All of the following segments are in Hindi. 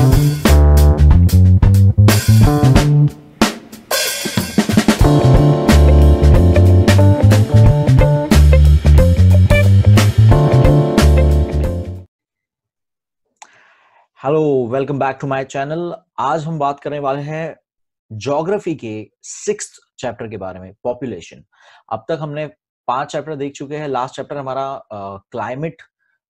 Hello, welcome back to my channel. आज हम बात करने वाले हैं ज्योग्राफी के 6th चैप्टर के बारे में, पॉपुलेशन। अब तक हमने 5 चैप्टर देख चुके हैं। लास्ट चैप्टर हमारा क्लाइमेट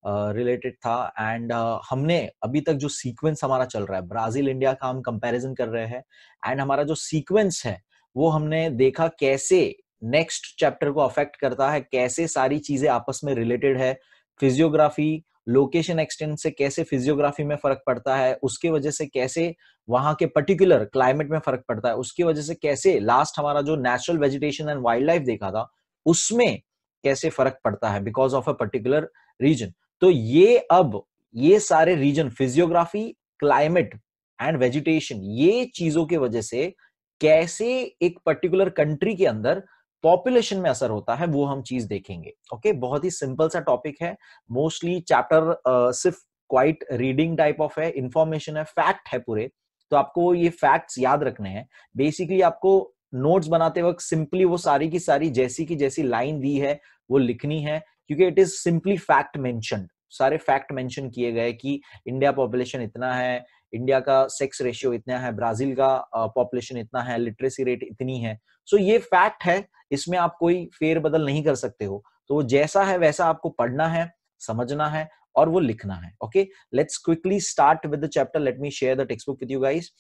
रिलेटेड था एंड हमने अभी तक जो सीक्वेंस हमारा चल रहा है, ब्राजील इंडिया का हम कंपैरिजन कर रहे हैं एंड हमारा जो सीक्वेंस है वो हमने देखा कैसे नेक्स्ट चैप्टर को अफेक्ट करता है, कैसे सारी चीजें आपस में रिलेटेड है। फिजियोग्राफी, लोकेशन एक्सटेंट से कैसे फिजियोग्राफी में फर्क पड़ता है, उसके वजह से कैसे वहां के पर्टिकुलर क्लाइमेट में फर्क पड़ता है, उसकी वजह से कैसे लास्ट हमारा जो natural vegetation and wildlife देखा था उसमें कैसे फर्क पड़ता है because of a particular region. तो ये अब ये सारे region, physiography, climate and vegetation, ये चीजों की वजह से कैसे एक पर्टिकुलर कंट्री के अंदर पॉपुलेशन में असर होता है वो हम चीज देखेंगे। ओके, बहुत ही सिंपल सा टॉपिक है। मोस्टली चैप्टर सिर्फ क्वाइट रीडिंग टाइप ऑफ है, इंफॉर्मेशन है, फैक्ट है पूरे। तो आपको ये फैक्ट्स याद रखने हैं। बेसिकली आपको नोट्स बनाते वक्त सिंपली वो सारी की सारी जैसी की जैसी लाइन दी है वो लिखनी है, क्योंकि it is simply fact mentioned. सारे फैक्ट मेंशन किए गए कि इंडिया पॉपुलेशन इतना है, इंडिया का सेक्स रेशियो इतना है, ब्राजील का पॉपुलेशन इतना है, लिटरेसी रेट इतनी है। सो ये फैक्ट है, इसमें आप कोई फेरबदल नहीं कर सकते हो। तो जैसा है वैसा आपको पढ़ना है, समझना है और वो लिखना है। Okay, let's quickly start with the chapter. Let me share the text book with you guys.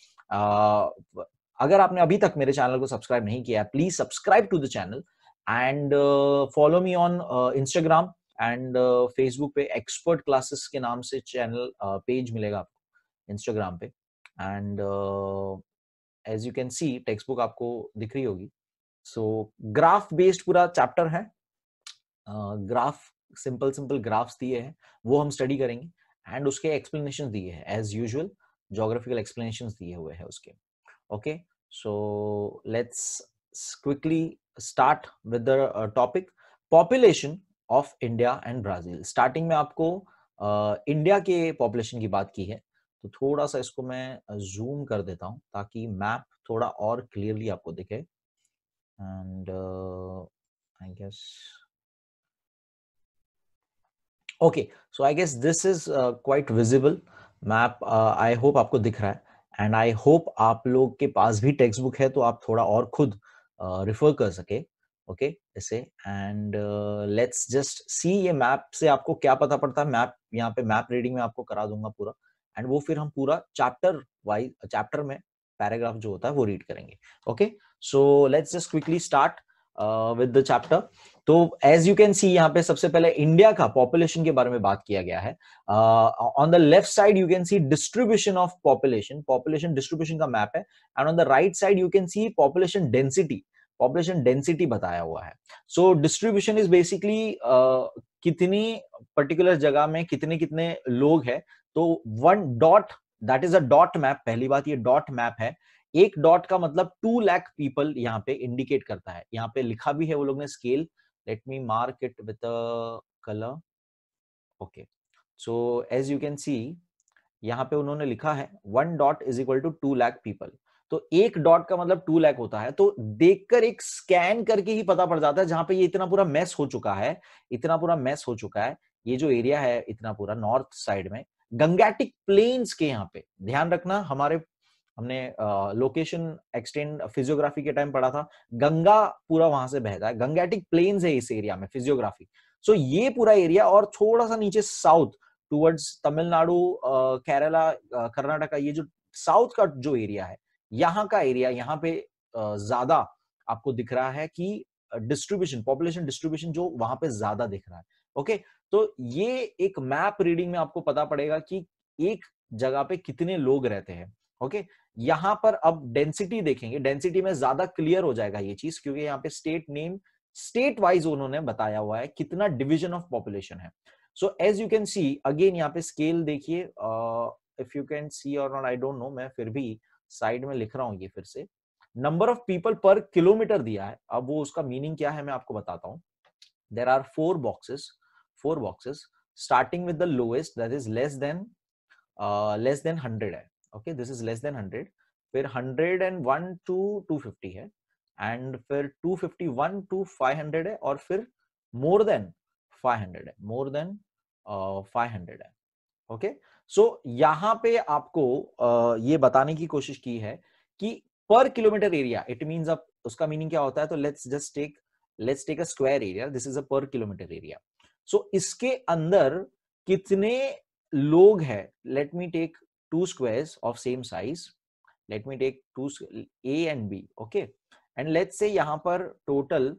अगर आपने अभी तक मेरे चैनल को सब्सक्राइब नहीं किया है, please subscribe to the channel and follow me on Instagram and Facebook पे। एक्सपर्ट क्लासेस के नाम से चैनल पेज मिलेगा आपको इंस्टाग्राम पे। And as you can see textbook आपको दिख रही होगी। सो ग्राफ बेस्ड पूरा चैप्टर है। ग्राफ, सिंपल सिंपल ग्राफ्स दिए हैं वो हम स्टडी करेंगे एंड उसके एक्सप्लेनेशन दिए हैं एज यूजुअल, ज्योग्राफिकल एक्सप्लेनेशन दिए हुए हैं उसके। Okay, so let's quickly start with the topic population of India and Brazil. Starting में आपको इंडिया के पॉपुलेशन की बात की है, तो थोड़ा सा इसको मैं जूम कर देता हूं ताकि मैप थोड़ा और क्लियरली आपको दिखे। And I guess okay, so I guess this is quite visible map. I hope आपको दिख रहा है एंड आई होप आप लोग के पास भी टेक्स्ट बुक है तो आप थोड़ा और खुद रिफर कर सके। ओके, इसे एंड लेट्स जस्ट सी ये मैप से आपको क्या पता पड़ता है। मैप यहाँ पे मैप रीडिंग में आपको करा दूंगा पूरा एंड वो फिर हम पूरा चैप्टर वाइज, चैप्टर में पैराग्राफ जो होता है वो रीड करेंगे। Okay, so let's just quickly start with the chapter. तो एज यू कैन सी यहाँ पे सबसे पहले इंडिया का पॉपुलेशन के बारे में बात किया गया है। On the left side you can C distribution of population, population distribution का मैप है। And on the right side you can C population density, population density बताया हुआ है। सो डिस्ट्रीब्यूशन इज बेसिकली कितनी पर्टिकुलर जगह में कितने कितने लोग हैं। तो one dot, that is a dot map. पहली बात ये डॉट मैप है। एक डॉट का मतलब 2 लाख पीपल यहाँ पे इंडिकेट करता है। यहाँ पे लिखा भी है वो लोग ने scale. Let me mark it with a colour. Okay, so as you can see यहाँ पे उन्होंने लिखा है 1 dot is equal to 2 lakh people. तो एक डॉट का मतलब 2 लाख होता है। तो देखकर एक स्कैन करके ही पता पड़ जाता है जहां पे ये इतना पूरा मैस हो चुका है, इतना पूरा मैस हो चुका है। ये जो एरिया है इतना पूरा नॉर्थ साइड में गंगैटिक प्लेन्स के, यहाँ पे ध्यान रखना, हमारे हमने लोकेशन एक्सटेंड फिजियोग्राफी के टाइम पढ़ा था, गंगा पूरा वहां से बहता है, गंगैटिक प्लेन्स है इस एरिया में फिजियोग्राफी। सो ये पूरा एरिया और थोड़ा सा नीचे साउथ टुवर्ड्स तमिलनाडु, केरला, कर्नाटका, ये जो साउथ का जो एरिया है, यहाँ का एरिया, यहाँ पे ज्यादा आपको दिख रहा है कि डिस्ट्रीब्यूशन, पॉपुलेशन डिस्ट्रीब्यूशन जो वहां पे ज्यादा दिख रहा है। ओके, तो ये एक मैप रीडिंग में आपको पता पड़ेगा कि एक जगह पे कितने लोग रहते हैं। ओके, यहां पर अब डेंसिटी देखेंगे, डेंसिटी में ज्यादा क्लियर हो जाएगा ये चीज, क्योंकि यहाँ पे स्टेट नेम, स्टेट वाइज उन्होंने बताया हुआ है कितना डिवीजन ऑफ पॉपुलेशन है। So as you can see again यहाँ पे स्केल देखिए, इफ यू कैन सी और नॉट आई डोंट नो, मैं फिर भी साइड में लिख रहा हूं ये फिर से। नंबर ऑफ पीपल पर किलोमीटर दिया है। अब वो उसका मीनिंग क्या है मैं आपको बताता हूं। There are 4 boxes starting with the lowest, that is less than 100 है। Okay, this is less than 100, फिर 101 टू 250 है, एंड फिर 251 टू 500 है, और फिर मोर देन 500 है, मोर देन 500 है। ओके, सो यहां पे आपको ये बताने की कोशिश की है कि पर किलोमीटर एरिया, इट मींस, अब उसका मीनिंग क्या होता है, तो let's take a square area, this is a per kilometre area. सो इसके अंदर कितने लोग हैं, let me take two squares of same size, let me take two A and B, okay, and let's say यहां पर टोटल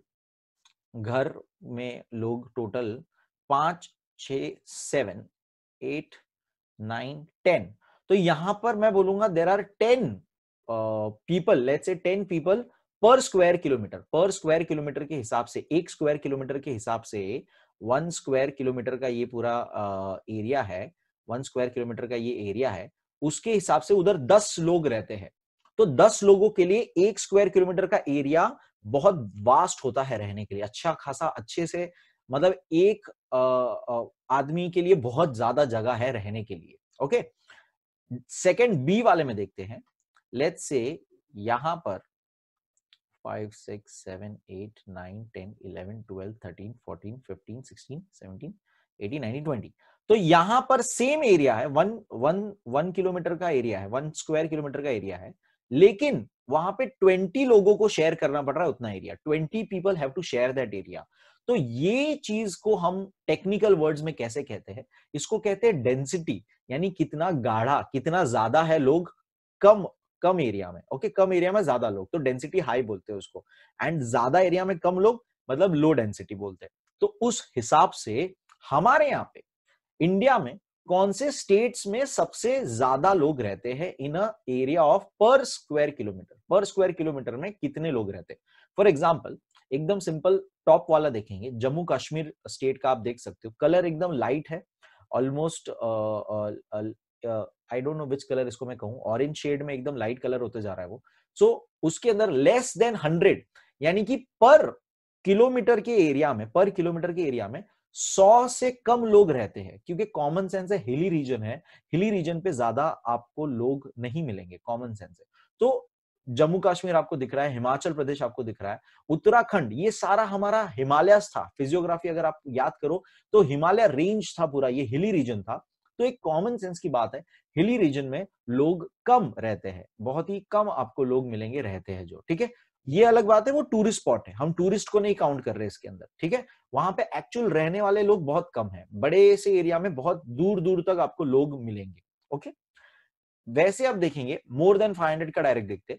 घर में लोग टोटल 5, 6, 7, 8, 9, 10, तो यहां पर मैं बोलूंगा there are 10 people, let's say 10 people पर स्क्वायर किलोमीटर। पर स्क्वायर किलोमीटर के हिसाब से, एक स्क्वायर किलोमीटर के हिसाब से 1 स्क्वायर किलोमीटर का ये पूरा एरिया है, 1 स्क्वायर किलोमीटर का ये एरिया है, उसके हिसाब से उधर 10 लोग रहते हैं। तो 10 लोगों के लिए 1 स्क्वायर किलोमीटर का एरिया बहुत वास्ट होता है रहने के लिए, अच्छा खासा, अच्छे से, मतलब एक आदमी के लिए बहुत ज्यादा जगह है रहने के लिए। ओके, सेकंड बी वाले में देखते हैं, लेट्स से यहां पर 5, 6, 7, 8, 9, 10, 11, 12, 13, 14, 15, 16, 17, 18, 19, 20, तो यहां पर सेम एरिया है, वन किलोमीटर का एरिया है, 1 स्क्वायर किलोमीटर का एरिया है, लेकिन वहां पे 20 लोगों को शेयर करना पड़ रहा है उतना area, 20 people have to share that area. तो ये चीज को हम टेक्निकल वर्ड्स में कैसे कहते हैं, इसको कहते हैं डेंसिटी, यानी कितना गाढ़ा, कितना ज्यादा है लोग कम कम एरिया में। ओके, कम एरिया में ज्यादा लोग, तो डेंसिटी हाई बोलते हैं उसको, एंड ज्यादा एरिया में कम लोग मतलब लो डेंसिटी बोलते हैं। तो उस हिसाब से हमारे यहाँ पे इंडिया में कौन से स्टेट्स में सबसे ज्यादा लोग रहते हैं इन अ एरिया ऑफ पर स्क्वायर किलोमीटर, पर स्क्वायर किलोमीटर में कितने लोग रहते हैं। फॉर एग्जाम्पल, एकदम सिंपल टॉप वाला देखेंगे, जम्मू कश्मीर स्टेट का आप देख सकते हो, कलर एकदम लाइट है, almost I don't know which colour इसको मैं कहूं, ऑरेंज शेड में एकदम लाइट कलर होते जा रहा है वो। सो उसके अंदर लेस देन 100, यानी कि पर किलोमीटर के एरिया में, पर किलोमीटर के एरिया में 100 से कम लोग रहते हैं, क्योंकि कॉमन सेंस है, हिली रीजन है, हिली रीजन पे ज्यादा आपको लोग नहीं मिलेंगे, कॉमन सेंस है। तो जम्मू कश्मीर आपको दिख रहा है, हिमाचल प्रदेश आपको दिख रहा है, उत्तराखंड, ये सारा हमारा हिमालयस था, फिजियोग्राफी अगर आप याद करो तो हिमालय रेंज था पूरा, ये हिली रीजन था। तो एक कॉमन सेंस की बात है, हिली रीजन में लोग कम रहते हैं, बहुत ही कम आपको लोग मिलेंगे रहते हैं जो, ठीक है। ये अलग बात है, वो टूरिस्ट स्पॉट है, हम टूरिस्ट को नहीं काउंट कर रहे इसके अंदर, ठीक है। वहां पे एक्चुअल रहने वाले लोग बहुत कम हैं, बड़े से एरिया में बहुत दूर दूर तक आपको लोग मिलेंगे। ओके, वैसे आप देखेंगे मोर देन 500 का डायरेक्ट देखते,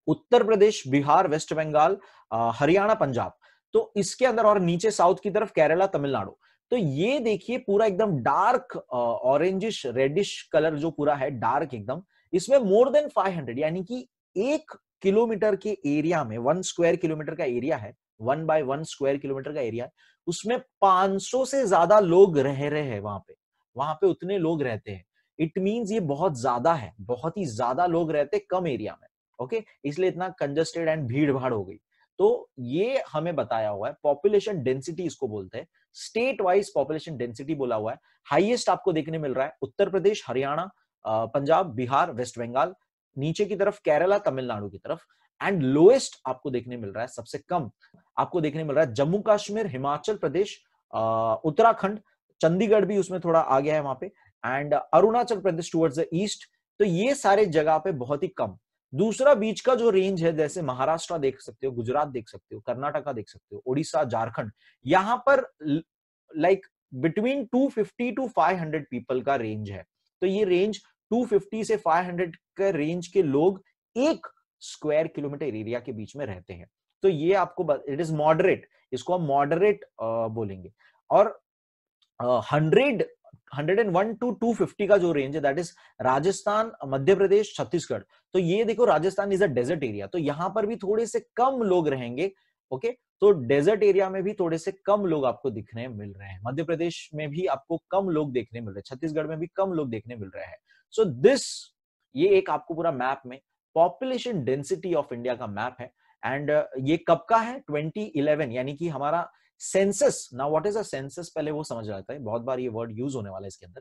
उत्तर प्रदेश, बिहार, वेस्ट बंगाल, हरियाणा, पंजाब, तो इसके अंदर, और नीचे साउथ की तरफ केरला, तमिलनाडु। तो ये देखिए पूरा एकदम डार्क ऑरेंजिश रेडिश कलर जो पूरा है, डार्क एकदम, इसमें मोर देन 500, यानी कि 1 किलोमीटर के एरिया में, 1 स्क्वायर किलोमीटर का एरिया है, 1 बाय 1 स्क्वायर किलोमीटर का एरिया है, उसमें 500 से ज्यादा लोग रह रहे हैं वहां पे उतने लोग रहते हैं। इट मींस ये बहुत ज्यादा है, बहुत ही ज्यादा लोग रहते कम एरिया में। ओके, इसलिए इतना कंजस्टेड एंड भीड़ भाड़ हो गई। तो ये हमें बताया हुआ है, पॉपुलेशन डेंसिटी इसको बोलते हैं, स्टेट वाइज पॉपुलेशन डेंसिटी बोला हुआ है। हाईएस्ट आपको देखने मिल रहा है उत्तर प्रदेश, हरियाणा, पंजाब, बिहार, वेस्ट बंगाल, नीचे की तरफ केरला, तमिलनाडु की तरफ, एंड लोएस्ट आपको देखने मिल रहा है, सबसे कम आपको देखने मिल रहा है जम्मू कश्मीर, हिमाचल प्रदेश, उत्तराखंड, चंडीगढ़ भी उसमें थोड़ा आ गया है वहां पे, and Arunachal Pradesh towards the east. तो ये सारे जगह पे बहुत ही कम। दूसरा बीच का जो रेंज है, जैसे महाराष्ट्र देख सकते हो, गुजरात देख सकते हो, कर्नाटका देख सकते हो, उड़ीसा, झारखंड, यहां पर लाइक बिटवीन 250 टू 500 पीपल का रेंज है। तो ये रेंज 250 से 500 का रेंज के लोग 1 स्क्वायर किलोमीटर एरिया के बीच में रहते हैं। तो ये आपको, इट इज मॉडरेट, इसको हम मॉडरेट बोलेंगे। और 101 टू 250 का जो रेंज है, दैट इज राजस्थान, मध्य प्रदेश, छत्तीसगढ़। तो ये देखो, Rajasthan is a desert area, तो यहां पर भी थोड़े से कम लोग रहेंगे। ओके, तो डेजर्ट एरिया में भी थोड़े से कम लोग आपको दिखने मिल रहे हैं, मध्य प्रदेश में भी आपको कम लोग देखने मिल रहे हैं, छत्तीसगढ़ में भी कम लोग देखने मिल रहे हैं। सो दिस, ये एक आपको पूरा मैप में पॉपुलेशन डेंसिटी ऑफ इंडिया का मैप है। एंड ये कब का है, 2011, यानी कि हमारा census. Now what is a census, पहले वो समझ जाता है, बहुत बार ये वर्ड यूज होने वाला है इसके अंदर।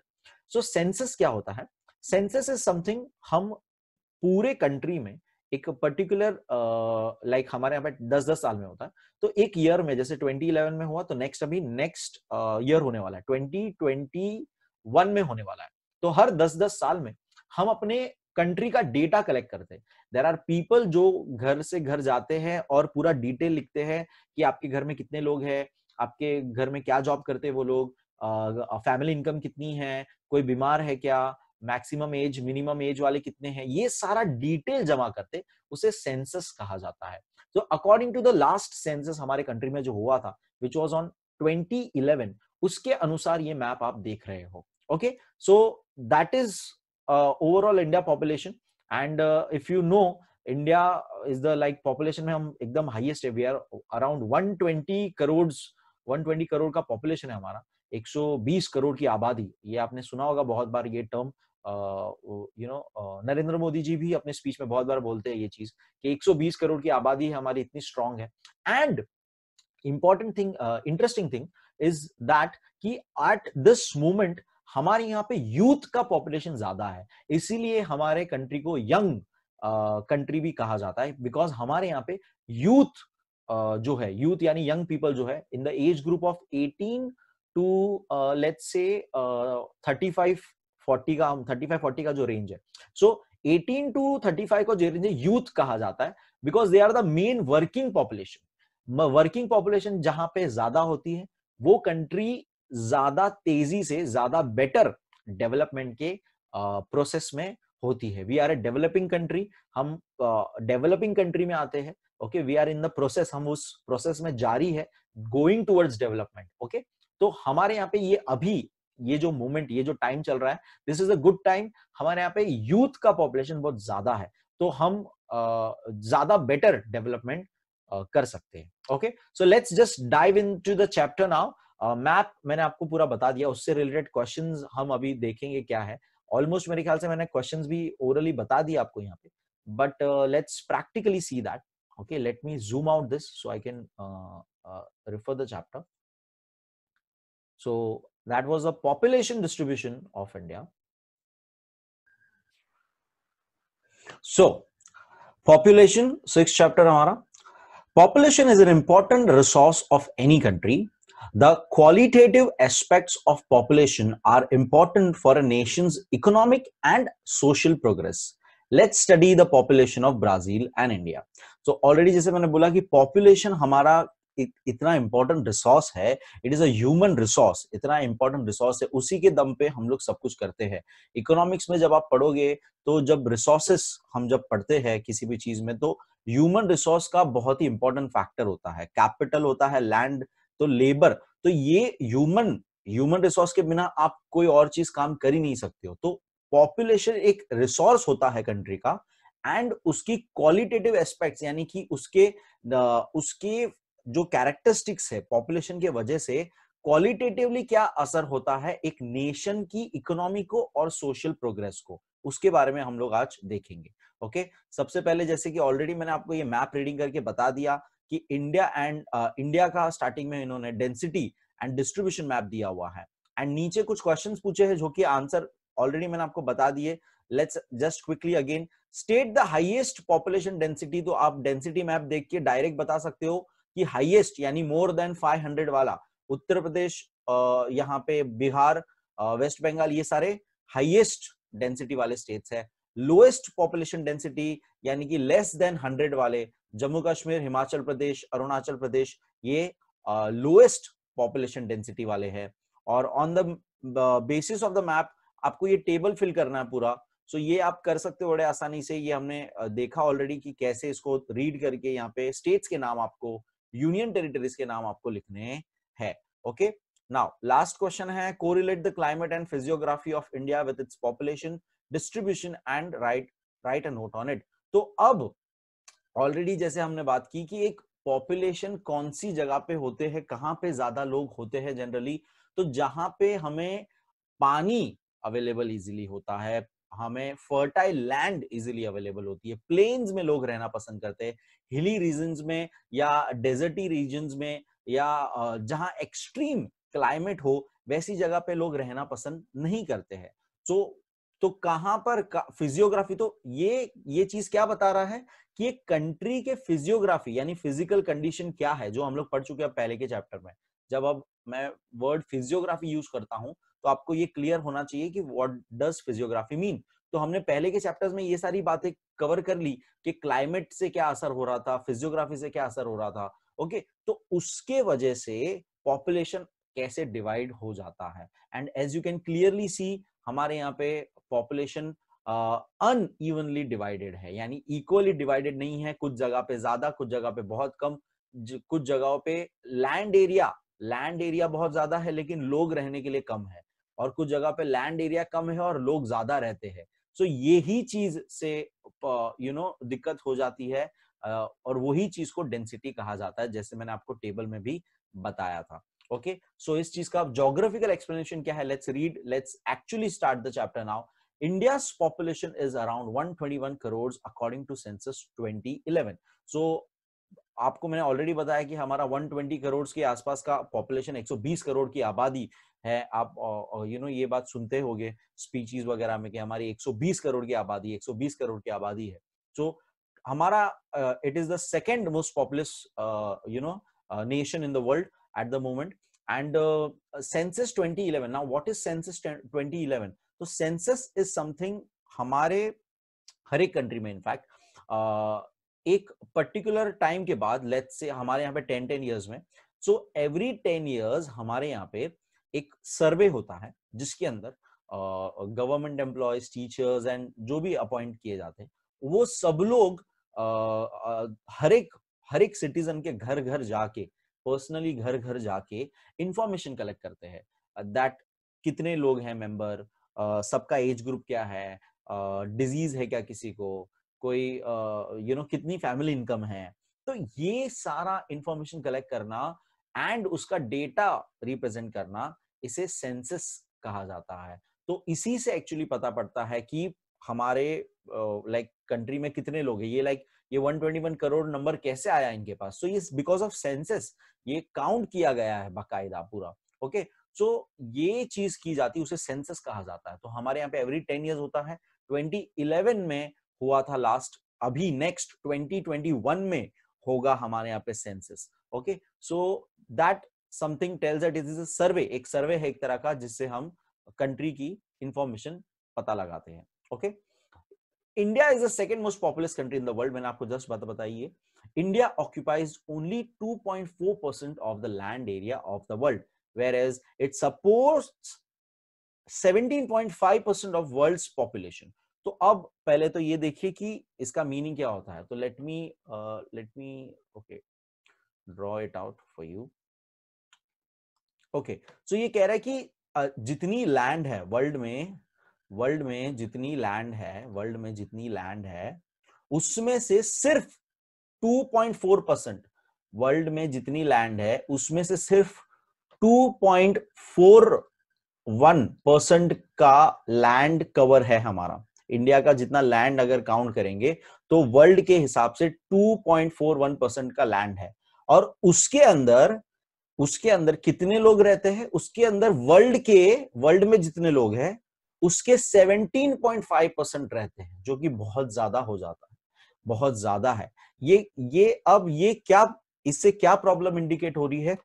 सो सेंसस क्या होता है, सेंसस इज समथिंग हम पूरे कंट्री में एक पर्टिकुलर लाइक हमारे यहाँ पे 10-10 साल में होता है, तो एक ईयर में जैसे 2011 में हुआ तो नेक्स्ट अभी नेक्स्ट ईयर होने वाला है 2021 में होने वाला है। तो हर 10-10 साल में हम अपने कंट्री का डेटा कलेक्ट करते हैं। देयर आर पीपल जो घर से घर जाते हैं और पूरा डिटेल लिखते हैं कि आपके घर में कितने लोग हैं, आपके घर में क्या जॉब करते हैं वो लोग, फैमिली इनकम कितनी है, कोई बीमार है क्या, मैक्सिमम एज मिनिमम एज वाले कितने हैं, ये सारा डिटेल जमा करते, उसे सेंसस कहा जाता है। तो according to the last census हमारे कंट्री में जो हुआ था विच वाज ऑन 2011, उसके अनुसार ये मैप आप देख रहे हो। Okay, so that is overall India population. And if you know, India is the like population में हम एकदम हाईएस्ट है, वी आर अराउंड 120 करोड़ का पॉपुलेशन है हमारा, 120 करोड़ की आबादी। ये आपने सुना होगा बहुत बार ये टर्म, नरेंद्र मोदी जी भी अपने स्पीच में बहुत बार बोलते हैं ये चीज कि 120 करोड़ की आबादी हमारी इतनी स्ट्रांग है। And important thing, interesting thing is that कि एट दिस मोमेंट हमारे यहाँ पे यूथ का पॉपुलेशन ज्यादा है, इसीलिए हमारे कंट्री को यंग कंट्री भी कहा जाता है, बिकॉज हमारे यहाँ पे यूथ जो है, यूथ यानी यंग पीपल जो है in the age group of 18 to let's say 35-40 का जो रेंज है, सो 18 टू 35 को जो रेंज है यूथ कहा जाता है, because they are the main working population. Working population जहां पे ज्यादा होती है वो कंट्री ज्यादा तेजी से ज्यादा बेटर डेवलपमेंट के प्रोसेस में होती है। We are a developing country, हम डेवलपिंग कंट्री में आते हैं। Okay, we are in the process, हम उस प्रोसेस में जारी है, गोइंग टुवर्ड्स डेवलपमेंट। ओके, तो हमारे यहाँ पे ये अभी ये जो मोमेंट, ये जो टाइम चल रहा है, this is a good time. हमारे यहाँ पे यूथ का पॉपुलेशन बहुत ज्यादा है, तो हम ज्यादा बेटर डेवलपमेंट कर सकते हैं। Okay, so let's just dive into the chapter now. Map मैंने आपको पूरा बता दिया, उससे रिलेटेड क्वेश्चंस हम अभी देखेंगे क्या है। ऑलमोस्ट मेरे ख्याल से मैंने क्वेश्चंस भी ओरली बता दिया आपको यहाँ पे, but let's practically see that. Okay, let me zoom out this so I can refer the chapter. So that was the population distribution of India. So population, 6th chapter हमारा। Population is an important resource of any country. The qualitative aspects of population are important for a nation's economic and social progress. Let's study the population of Brazil and India. So already जैसे मैंने बोला कि population हमारा इतना इंपॉर्टेंट रिसोर्स है, it is a human resource, इतना इंपॉर्टेंट रिसोर्स है, उसी के दम पे हम लोग सब कुछ करते हैं। इकोनॉमिक्स में जब आप पढ़ोगे तो जब रिसोर्सेस हम जब पढ़ते हैं किसी भी चीज में, तो ह्यूमन रिसोर्स का बहुत ही इंपॉर्टेंट फैक्टर होता है। कैपिटल होता है लैंड, तो लेबर, तो ये ह्यूमन रिसोर्स के बिना आप कोई और चीज काम कर ही नहीं सकते हो। तो पॉपुलेशन एक रिसोर्स होता है कंट्री का, एंड उसकी क्वालिटेटिव एस्पेक्ट्स यानी कि उसके जो कैरेक्टरिस्टिक्स है पॉपुलेशन के वजह से क्वालिटेटिवली क्या असर होता है एक नेशन की इकोनॉमी को और सोशल प्रोग्रेस को, उसके बारे में हम लोग आज देखेंगे। ओके, सबसे पहले जैसे कि ऑलरेडी मैंने आपको ये मैप रीडिंग करके बता दिया कि इंडिया का स्टार्टिंग में इन्होंने डेंसिटी एंड डिस्ट्रीब्यूशन मैप दिया हुआ है, एंड नीचे कुछ क्वेश्चंस पूछे हैं जो कि आंसर ऑलरेडी मैंने आपको बता दिए। Let's just quickly again state the highest population density. तो आप डेंसिटी मैप देख के डायरेक्ट बता सकते हो कि हाईएस्ट यानी मोर देन 500 वाला उत्तर प्रदेश, यहाँ पे बिहार, वेस्ट बंगाल, ये सारे हाईएस्ट डेंसिटी वाले स्टेट्स है। लोएस्ट पॉपुलेशन डेंसिटी यानी कि लेस देन 100 वाले जम्मू कश्मीर, हिमाचल प्रदेश, अरुणाचल प्रदेश, ये लोएस्ट पॉपुलेशन डेंसिटी वाले हैं। और on the basis of the map आपको ये टेबल फिल करना है पूरा। सो ये आप कर सकते हो बड़े आसानी से, ये हमने देखा ऑलरेडी कि कैसे इसको रीड करके यहाँ पे स्टेट्स के नाम आपको, यूनियन टेरिटरीज के नाम आपको लिखने हैं। ओके, नाउ लास्ट क्वेश्चन है correlate the climate and physiography of India with its population distribution and right a note on it. तो अब ऑलरेडी जैसे हमने बात की कि एक पॉपुलेशन कौन सी जगह पे होते हैं, कहां पे ज्यादा लोग होते हैं जनरली, तो जहां पे हमें पानी अवेलेबल इजीली होता है, हमें फर्टाइल लैंड इजीली अवेलेबल होती है, प्लेन्स में लोग रहना पसंद करते हैं, हिली रीजन्स में या डेजर्टी रीजन्स में या जहां एक्सट्रीम क्लाइमेट हो वैसी जगह पे लोग रहना पसंद नहीं करते हैं। सो तो कहां पर फिजियोग्राफी, तो ये चीज क्या बता रहा है कि एक कंट्री के फिजियोग्राफी यानी फिजिकल कंडीशन क्या है, जो हम लोग पढ़ चुके हैं पहले के चैप्टर में। जब अब मैं वर्ड फिजियोग्राफी यूज करता हूं तो आपको ये क्लियर होना चाहिए कि व्हाट डज फिजियोग्राफी मीन। तो हमने पहले के चैप्टर्स में ये सारी बातें कवर कर ली कि क्लाइमेट से क्या असर हो रहा था, फिजियोग्राफी से क्या असर हो रहा था। ओके, तो उसके वजह से पॉपुलेशन कैसे डिवाइड हो जाता है। And as you can clearly see, हमारे यहाँ पे पॉपुलेशन अनइवनली डिवाइडेड है, यानी इक्वली डिवाइडेड नहीं है। कुछ जगह पे ज्यादा, कुछ जगह पे बहुत कम, कुछ जगहों पे लैंड एरिया बहुत ज्यादा है लेकिन लोग रहने के लिए कम है, और कुछ जगह पे लैंड एरिया कम है और लोग ज्यादा रहते हैं। सो यही चीज से दिक्कत हो जाती है, और वही चीज को डेंसिटी कहा जाता है, जैसे मैंने आपको टेबल में भी बताया था। ओके, सो इस चीज का ज्योग्राफिकल एक्सप्लेनेशन क्या है, let's actually start the chapter now. India's population is around 121 crores according to census 2011. So आपको मैंने ऑलरेडी बताया कि हमारा 120 करोड़ के आसपास का पॉपुलेशन, 120 करोड़ की आबादी है। आप ये बात सुनते होंगे स्पीचेस वगैरह में कि हमारी 120 करोड़ की आबादी, 120 करोड़ की आबादी है। तो हमारा it is the second most populace nation in the world at the moment. And census 2011, now what is census 2011? तो सेंसस इज समथिंग हमारे हर एक कंट्री में इनफैक्ट एक पर्टिकुलर टाइम के बाद, लेट्स से हमारे यहाँ पे 10 इयर्स में, सो एवरी 10 इयर्स हमारे यहाँ पे एक सर्वे होता है जिसके अंदर गवर्नमेंट एम्प्लॉयज, टीचर्स एंड जो भी अपॉइंट किए जाते हैं, वो सब लोग हर एक सिटीजन के घर घर जाके, पर्सनली घर घर जाके इंफॉर्मेशन कलेक्ट करते हैं दैट कितने लोग हैं मेंबर, सबका एज ग्रुप क्या है, डिजीज है क्या किसी को, कोई कितनी फैमिली इनकम है। तो ये सारा इंफॉर्मेशन कलेक्ट करना एंड उसका डेटा रिप्रेजेंट करना, इसे सेंसस कहा जाता है। तो इसी से एक्चुअली पता पड़ता है कि हमारे कंट्री में कितने लोग हैं। ये 121 करोड़ नंबर कैसे आया इनके पास? सो ये बिकॉज ऑफ सेंसस, ये काउंट किया गया है बाकायदा पूरा। ओके, सो ये चीज की जाती है, उसे सेंसस कहा जाता है। तो हमारे यहाँ पे एवरी 10 इयर्स होता है। 2011 में हुआ था लास्ट, अभी नेक्स्ट 2021 में होगा हमारे यहाँ पे census. Okay, so that something tells that it is a survey, एक सर्वे है एक तरह का, जिससे हम कंट्री की इंफॉर्मेशन पता लगाते हैं। Okay, India is the second most populous country in the world. मैंने आपको जस्ट बताइए, India occupies only 2.4% of the land area of the world, whereas it supports 17.5% of world's population. तो अब पहले तो ये देखिए कि इसका मीनिंग क्या होता है। तो let me okay draw it out for you. Okay, so ये कह रहा है कि जितनी लैंड है वर्ल्ड में जितनी लैंड है उसमें से सिर्फ 2.4%, वर्ल्ड में जितनी लैंड है उसमें से सिर्फ 2.41% का लैंड कवर है हमारा। इंडिया का जितना लैंड अगर काउंट करेंगे तो वर्ल्ड के हिसाब से 2.41% का लैंड है। और उसके अंदर कितने लोग रहते हैं? उसके अंदर वर्ल्ड में जितने लोग हैं उसके 17.5% रहते हैं, जो कि बहुत ज्यादा हो जाता है, बहुत ज्यादा है। ये क्या, इससे क्या प्रॉब्लम इंडिकेट हो रही है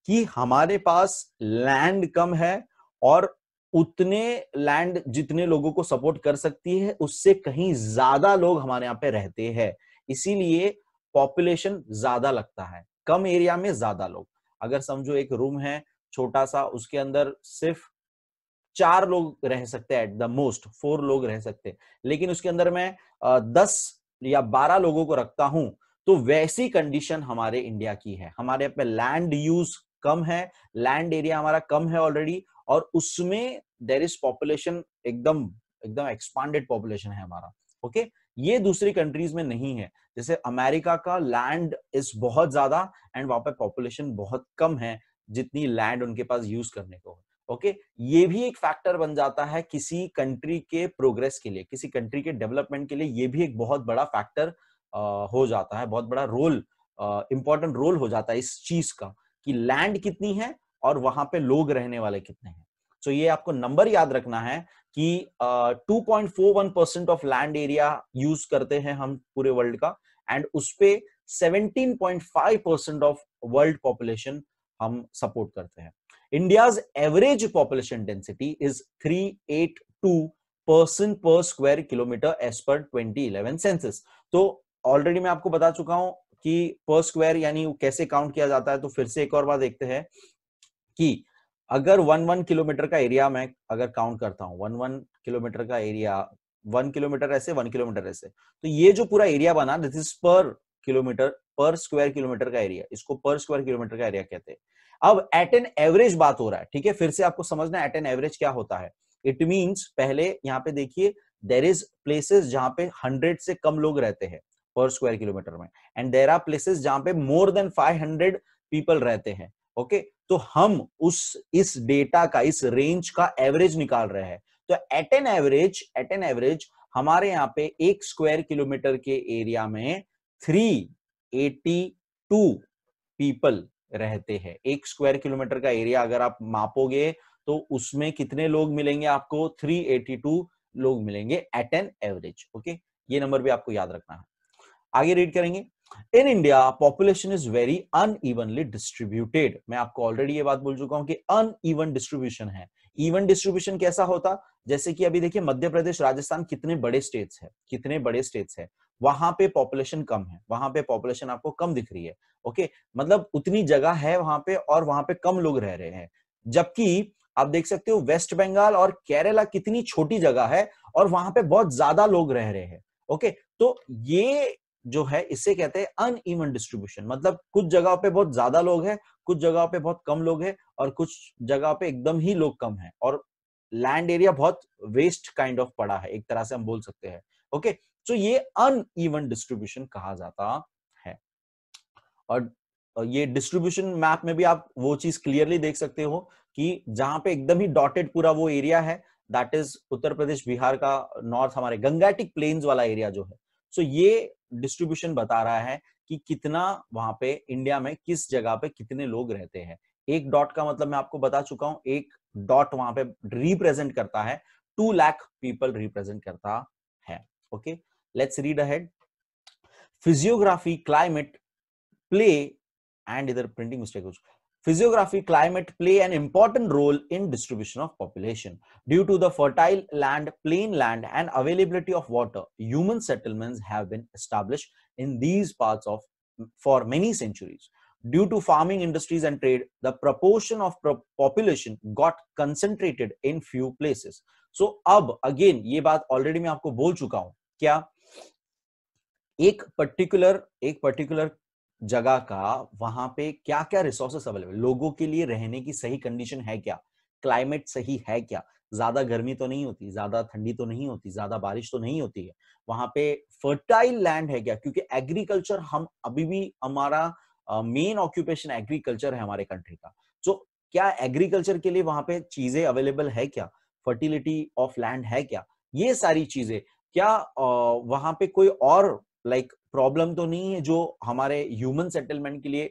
कि हमारे पास लैंड कम है, और उतने लैंड जितने लोगों को सपोर्ट कर सकती है उससे कहीं ज्यादा लोग हमारे यहाँ पे रहते हैं। इसीलिए पॉपुलेशन ज्यादा लगता है, कम एरिया में ज्यादा लोग। अगर समझो एक रूम है छोटा सा, उसके अंदर सिर्फ 4 लोग रह सकते हैं, एट द मोस्ट 4 लोग रह सकते हैं, लेकिन उसके अंदर मैं 10 या 12 लोगों को रखता हूं, तो वैसी कंडीशन हमारे इंडिया की है। हमारे पे लैंड यूज कम है, लैंड एरिया हमारा कम है ऑलरेडी, और उसमें देयर इज पॉपुलेशन एकदम एकदम एक्सपांडेड पॉपुलेशन है हमारा। ओके, ये दूसरी कंट्रीज में नहीं है। जैसे अमेरिका का लैंड इज बहुत ज्यादा एंड वहां पे पॉपुलेशन बहुत कम है, जितनी लैंड उनके पास यूज करने को। ओके, ये भी एक फैक्टर बन जाता है किसी कंट्री के प्रोग्रेस के लिए, किसी कंट्री के डेवलपमेंट के लिए। ये भी एक बहुत बड़ा फैक्टर हो जाता है, बहुत बड़ा रोल, इंपॉर्टेंट रोल हो जाता है इस चीज का, कि लैंड कितनी है और वहां पे लोग रहने वाले कितने हैं। सो ये आपको नंबर याद रखना है कि 2.41% ऑफ लैंड एरिया यूज करते हैं हम पूरे वर्ल्ड का, एंड उस पे 17.5% ऑफ वर्ल्ड पॉपुलेशन हम सपोर्ट करते हैं। India's average population density is 382 person per square kilometre as per 2011 census. तो ऑलरेडी मैं आपको बता चुका हूं कि पर स्क्वायर यानी कैसे काउंट किया जाता है, तो फिर से एक और बार देखते हैं कि अगर 1 किलोमीटर का एरिया मैं अगर काउंट करता हूं, 1 किलोमीटर का एरिया, 1 किलोमीटर ऐसे, 1 किलोमीटर ऐसे, तो ये जो पूरा एरिया बना, दिस इज पर किलोमीटर, पर स्क्वायर किलोमीटर का एरिया, इसको पर स्क्वायर किलोमीटर का एरिया कहते हैं। अब एट एन एवरेज बात हो रहा है, ठीक है, फिर से आपको समझना है एट एन एवरेज क्या होता है। इट मींस पहले यहां पे देखिए, देयर इज प्लेसेस जहां पे 100 से कम लोग रहते हैं पर स्क्वायर किलोमीटर में, एंड देयर आर प्लेसेस जहां पे मोर देन 500 पीपल रहते हैं। ओके, तो हम इस डेटा का, इस रेंज का एवरेज निकाल रहे हैं। तो एट एन एवरेज हमारे यहाँ पे 1 स्क्वायर किलोमीटर के एरिया में 382 पीपल रहते हैं। 1 स्क्वायर किलोमीटर का एरिया अगर आप मापोगे तो उसमें कितने लोग मिलेंगे आपको? 382 लोग मिलेंगे एट एन एवरेज। ओके, ये नंबर भी आपको याद रखना है। आगे रीड करेंगे। In India population is very unevenly distributed. मैं आपको ऑलरेडी ये बात बोल चुका हूं कि अनइवन डिस्ट्रीब्यूशन है। इवन डिस्ट्रीब्यूशन कैसा होता? जैसे कि अभी देखिए, मध्य प्रदेश, राजस्थान कितने बड़े स्टेट्स है, कितने बड़े स्टेट्स है, वहां पे पॉपुलेशन कम है, वहां पे पॉपुलेशन आपको कम दिख रही है। ओके, मतलब उतनी जगह है वहां पे और वहां पे कम लोग रह रहे हैं। जबकि आप देख सकते हो वेस्ट बंगाल और केरला कितनी छोटी जगह है और वहां पे बहुत ज्यादा लोग रह रहे हैं। ओके, तो ये जो है इससे कहते हैं अनइवन डिस्ट्रीब्यूशन। मतलब कुछ जगह पे बहुत ज्यादा लोग हैं, कुछ जगह पे बहुत कम लोग हैं, और कुछ जगह पे एकदम ही लोग कम हैं, और लैंड एरिया बहुत वेस्ट काइंड ऑफ पड़ा है, एक तरह से हम बोल सकते हैं। ओके, तो ये अनइवन डिस्ट्रीब्यूशन कहा जाता है। और ये डिस्ट्रीब्यूशन मैप में भी आप वो चीज क्लियरली देख सकते हो कि जहां पे एकदम ही डॉटेड पूरा वो एरिया है, दैट इज उत्तर प्रदेश बिहार का नॉर्थ, हमारे गंगेटिक प्लेन्स वाला एरिया जो है। सो ये डिस्ट्रीब्यूशन बता रहा है कि कितना वहां पे इंडिया में किस जगह पे कितने लोग रहते हैं। एक डॉट का मतलब मैं आपको बता चुका हूं, एक डॉट वहां पे रिप्रेजेंट करता है 2 लाख पीपल रिप्रेजेंट करता है। Okay, let's read ahead. Physiography, climate play and इधर प्रिंटिंग मिस्टेक हो, physiography, climate play an important role in distribution of population. Due to the fertile land, plain land, and availability of water, human settlements have been established in these parts of for many centuries. Due to farming industries and trade, the proportion of population got concentrated in few places. So अब again ये बात ऑलरेडी मैं आपको बोल चुका हूं, क्या एक पर्टिकुलर जगह का वहां पे क्या क्या रिसोर्सेस अवेलेबल, लोगों के लिए रहने की सही कंडीशन है क्या, क्लाइमेट सही है क्या, ज्यादा गर्मी तो नहीं होती, ज्यादा ठंडी तो नहीं होती, ज्यादा बारिश तो नहीं होती है, वहां पे फर्टाइल लैंड है क्या, क्योंकि एग्रीकल्चर हम अभी भी, हमारा मेन ऑक्यूपेशन एग्रीकल्चर है हमारे कंट्री का। तो क्या एग्रीकल्चर के लिए वहां पे चीजें अवेलेबल है क्या, फर्टिलिटी ऑफ लैंड है क्या, ये सारी चीजें, क्या वहां पे कोई और लाइक प्रॉब्लम तो नहीं है जो हमारे ह्यूमन सेटलमेंट के लिए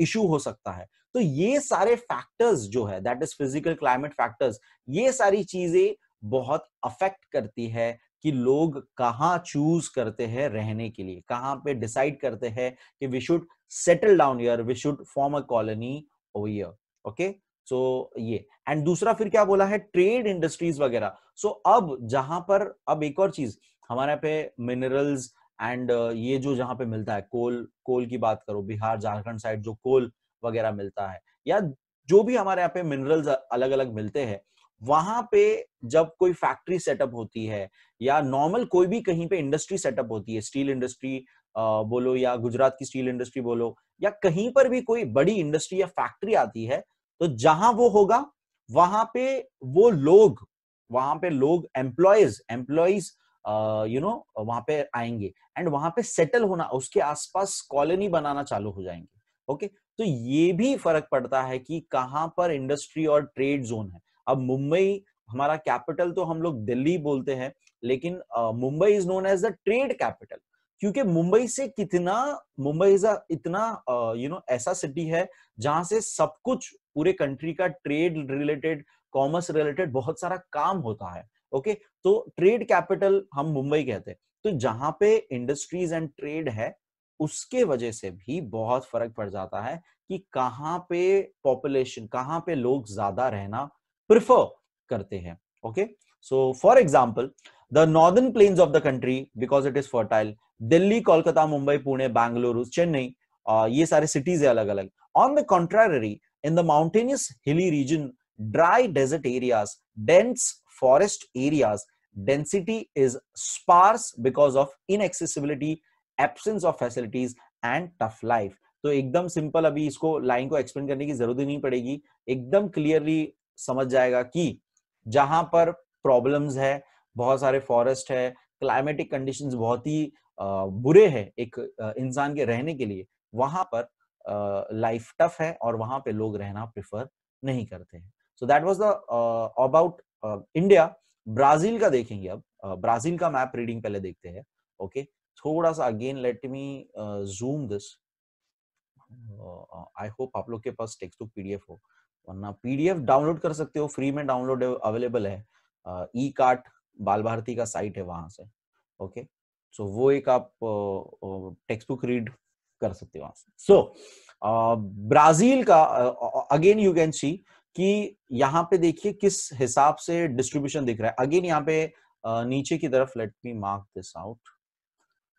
इशू हो सकता है। तो ये सारे फैक्टर्स जो है, that is physical climate factors, ये सारी चीजें बहुत अफेक्ट करती है कि लोग कहाँ चूज करते हैं रहने के लिए, कहाँ पे डिसाइड करते हैं कि we should settle down here, we should form a colony over here. Okay, so ये, एंड दूसरा फिर क्या बोला है, ट्रेड इंडस्ट्रीज वगैरह। सो अब जहां पर, अब एक और चीज हमारे पे मिनरल्स एंड ये जो जहां पे मिलता है, कोल की बात करो, बिहार झारखंड साइड जो कोल वगैरह मिलता है, या जो भी हमारे यहाँ पे मिनरल्स अलग अलग मिलते हैं, वहां पे जब कोई फैक्ट्री सेटअप होती है या नॉर्मल कोई भी कहीं पे इंडस्ट्री सेटअप होती है, स्टील इंडस्ट्री बोलो या गुजरात की स्टील इंडस्ट्री बोलो, या कहीं पर भी कोई बड़ी इंडस्ट्री या फैक्ट्री आती है, तो जहां वो होगा वहां पे वो लोग, वहां पे लोग एम्प्लॉयज वहां पे आएंगे एंड वहां पे सेटल होना, उसके आसपास कॉलोनी बनाना चालू हो जाएंगे। ओके, तो ये भी फर्क पड़ता है कि कहां पर इंडस्ट्री और ट्रेड जोन है। अब मुंबई, हमारा कैपिटल तो हम लोग दिल्ली बोलते हैं, लेकिन Mumbai is known as the trade capital. क्योंकि मुंबई से कितना, मुंबई इज इतना ऐसा सिटी है जहां से सब कुछ पूरे कंट्री का ट्रेड रिलेटेड, कॉमर्स रिलेटेड बहुत सारा काम होता है। ओके, तो ट्रेड कैपिटल हम मुंबई कहते हैं। तो जहां पे इंडस्ट्रीज एंड ट्रेड है, उसके वजह से भी बहुत फर्क पड़ जाता है कि कहां पे पॉपुलेशन, कहां पे लोग ज्यादा रहना प्रिफर करते हैं। Okay, so for example the northern plains of the country because it is fertile, Delhi, Kolkata, Mumbai, Pune, Bengaluru, Chennai, ये सारे सिटीज है अलग अलग। On the contrary, in the mountainous hilly region, dry desert areas, dense forest areas, density is sparse because of inaccessibility, absence of facilities and tough life। तो एकदम सिंपल, अभी इसको लाइन को एक्सप्लेन करने की जरूरत ही नहीं पड़ेगी, एकदम क्लियरली समझ जाएगा कि जहां पर प्रॉब्लम्स है, बहुत सारे फॉरेस्ट है, क्लाइमेटिक कंडीशंस बहुत ही बुरे हैं एक इंसान के रहने के लिए, वहां पर लाइफ टफ है और वहां पे लोग रहना प्रेफर नहीं करते हैं। So that was the about India. Brazil का देखेंगे अब। ब्राजील का मैप रीडिंग पहले देखते हैं। ओके, थोड़ा सा again let me zoom this. I hope आप लोग के पास टेक्स्ट बुक पीडीएफ हो, वरना पीडीएफ डाउनलोड कर सकते हो, फ्री में डाउनलोड अवेलेबल है। ई कार्ट बाल भारती का साइट है वहां से। ओके, सो वो एक आप टेक्स्ट बुक रीड कर सकते हो वहां से। सो ब्राजील का अगेन यू कैन सी कि यहाँ पे देखिए किस हिसाब से डिस्ट्रीब्यूशन दिख रहा है। अगेन यहाँ पे नीचे की तरफ, let me mark this out,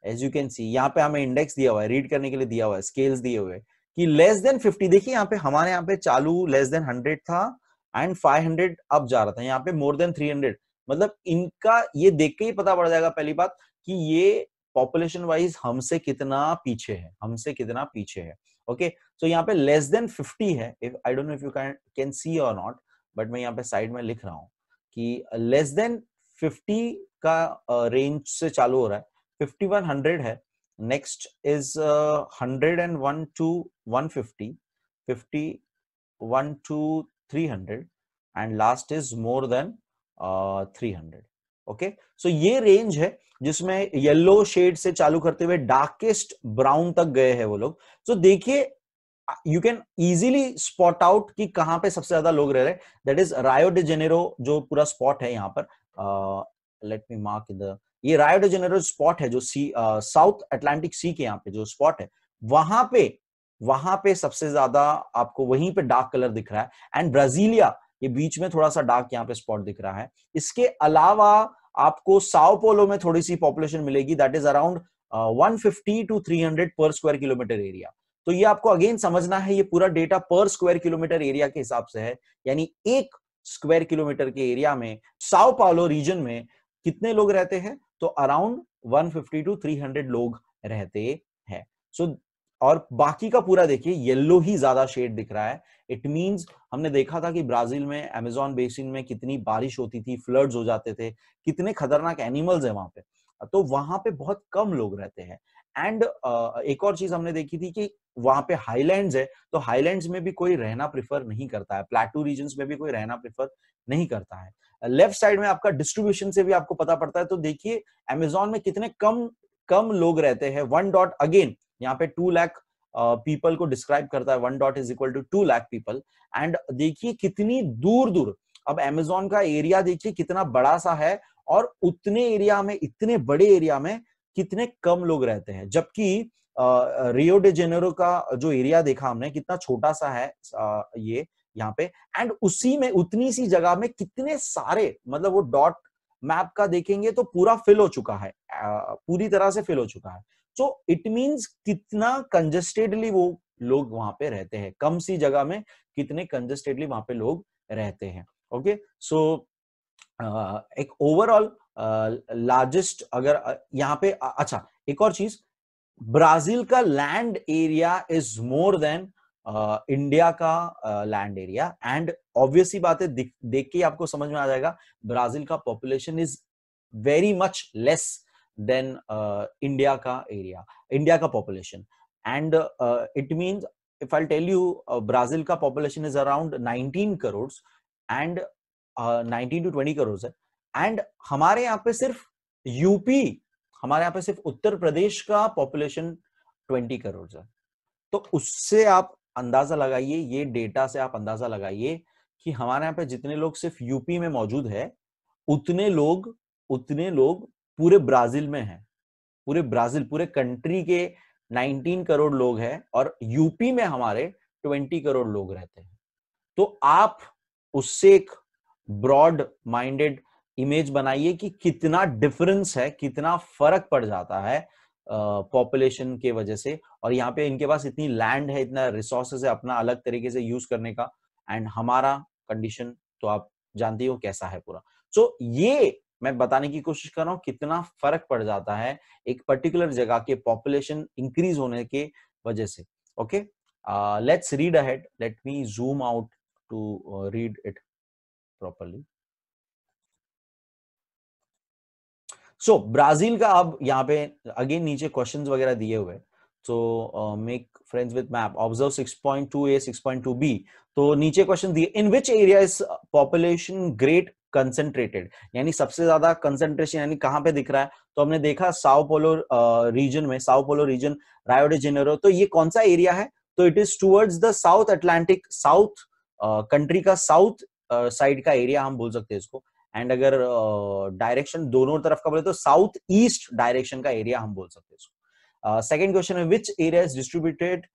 as you can see यहाँ पे हमें इंडेक्स दिया हुआ है, रीड करने के लिए दिया हुआ है, स्केल्स दिए हुए कि लेस देन 50। देखिए यहाँ पे हमारे यहाँ पे चालू लेस देन 100 था एंड 500 अब जा रहा था, यहाँ पे मोर देन 300। मतलब इनका ये देख के ही पता पड़ जाएगा पहली बात कि ये पॉपुलेशन वाइज हमसे कितना पीछे है, हमसे कितना पीछे है। ओके, सो यहाँ पे लेस देन 50 है। If I don't know if you can सी और नॉट, बट मैं यहाँ पे साइड में लिख रहा हूँ कि लेस देन 50 का रेंज से चालू हो रहा है, 5100 है, next is 101 to 150, 51 to 300 and last is more than 300। Okay, so ये रेंज है जिसमें येलो शेड से चालू करते हुए डार्केस्ट ब्राउन तक गए हैं वो लोग। तो देखिए you can easily spot out कि कहां पे सबसे ज्यादा लोग रह रहे हैं। दैट इज रायो डी जेनेरो, जो पूरा स्पॉट है यहाँ पर। Late me mark in the, ये रायो डी जेनेरो स्पॉट है जो सी साउथ अटलांटिक सी के यहाँ पे जो स्पॉट है, वहां पे सबसे ज्यादा आपको वहीं पे डार्क कलर दिख रहा है। एंड ब्राजीलिया, ये बीच में थोड़ा सा डार्क यहाँ पे स्पॉट दिख रहा है। इसके अलावा आपको साओ पोलो में थोड़ी सी पॉपुलेशन मिलेगी, दैट इज अराउंड 150 टू 300 पर स्क्वायर किलोमीटर एरिया। तो ये आपको अगेन समझना है, ये पूरा डेटा पर स्क्वायर किलोमीटर एरिया के हिसाब से है, यानी एक स्क्वायर किलोमीटर के एरिया में साओ पाउलो रीजन में कितने लोग रहते हैं, तो अराउंड 150 टू 300 लोग रहते हैं। सो और बाकी का पूरा देखिए येलो ही ज्यादा शेड दिख रहा है। इट मींस हमने देखा था कि ब्राजील में अमेज़न बेसिन में कितनी बारिश होती थी, फ्लड्स हो जाते थे, कितने खतरनाक एनिमल्स है वहां पे, तो वहां पे बहुत कम लोग रहते हैं। एंड एक और चीज हमने देखी थी कि वहां पे हाईलैंड्स है, तो हाईलैंड्स में भी कोई रहना प्रेफर नहीं करता है, प्लेटू रीजन्स में भी कोई रहना प्रेफर नहीं करता है। लेफ्ट साइड में आपका डिस्ट्रीब्यूशन से भी आपको पता पड़ता है। तो देखिए अमेज़न में कितने कम लोग रहते हैं। 1 डॉट अगेन यहाँ पे 2 लाख पीपल को डिस्क्राइब करता है, 1 dot is equal to 2 lakh people. And देखिए कितनी दूर दूर, अब अमेज़न का एरिया देखिए कितना बड़ा सा है, और उतने एरिया में, इतने बड़े एरिया में कितने कम लोग रहते हैं। जबकि रियो डे जेनेरो का जो एरिया देखा हमने कितना छोटा सा है ये यहाँ पे, एंड उसी में उतनी सी जगह में कितने सारे, मतलब वो डॉट मैप का देखेंगे तो पूरा फिल हो चुका है, पूरी तरह से फिल हो चुका है। सो इट मींस कितना कंजेस्टेडली वो लोग वहां पे रहते हैं, कम सी जगह में कितने कंजेस्टेडली वहां पे लोग रहते हैं। ओके, सो एक ओवरऑल लार्जेस्ट, अगर यहाँ पे अच्छा एक और चीज, ब्राजील का land area is more then India का लैंड एरिया। एंड ऑब्वियसली बात है, देख के आपको समझ में आ जाएगा ब्राजील का population is very much less than India का एरिया, इंडिया का population. And it means if I tell you Brazil का population is around 19 crore and 19 to 20 crore है, एंड हमारे यहाँ पे सिर्फ यूपी हमारे यहाँ पे सिर्फ उत्तर प्रदेश का पॉपुलेशन 20 करोड़ है। तो उससे आप अंदाजा लगाइए, ये डेटा से आप अंदाजा लगाइए कि हमारे यहाँ पे जितने लोग सिर्फ यूपी में मौजूद है, उतने लोग पूरे ब्राजील में हैं। पूरे ब्राजील, पूरे कंट्री के 19 करोड़ लोग हैं और यूपी में हमारे 20 करोड़ लोग रहते हैं। तो आप उससे एक ब्रॉड माइंडेड इमेज बनाइए कि कितना डिफरेंस है, कितना फर्क पड़ जाता है पॉपुलेशन के वजह से। और यहाँ पे इनके पास इतनी लैंड है, इतना रिसोर्सेज है अपना अलग तरीके से यूज करने का, एंड हमारा कंडीशन तो आप जानती हो कैसा है पूरा। सो ये मैं बताने की कोशिश कर रहा हूं कितना फर्क पड़ जाता है एक पर्टिकुलर जगह के पॉपुलेशन इंक्रीज होने के वजह से। Okay, let's read ahead, let me zoom out to read it properly. So Brazil का अब यहाँ पे अगेन नीचे क्वेश्चंस वगैरह दिए हुए। So make friends with map, observe 6.2a 6.2b। तो नीचे क्वेश्चन दिए, in which area is population great concentrated, यानी सबसे ज्यादा कंसेंट्रेशन यानी कहां पे दिख रहा है। तो हमने देखा साओ पोलो रीजन में, साओ पोलो रीजन, रायो डी जेनेरो। तो ये कौन सा एरिया है? तो it is towards the south Atlantic, south country का साउथ साइड का एरिया हम बोल सकते हैं इसको। एंड अगर डायरेक्शन दोनों तरफ का बोले तो साउथ ईस्ट डायरेक्शन का एरिया हम बोल सकते हैं इसको। सेकंड क्वेश्चन है, which area is distributed,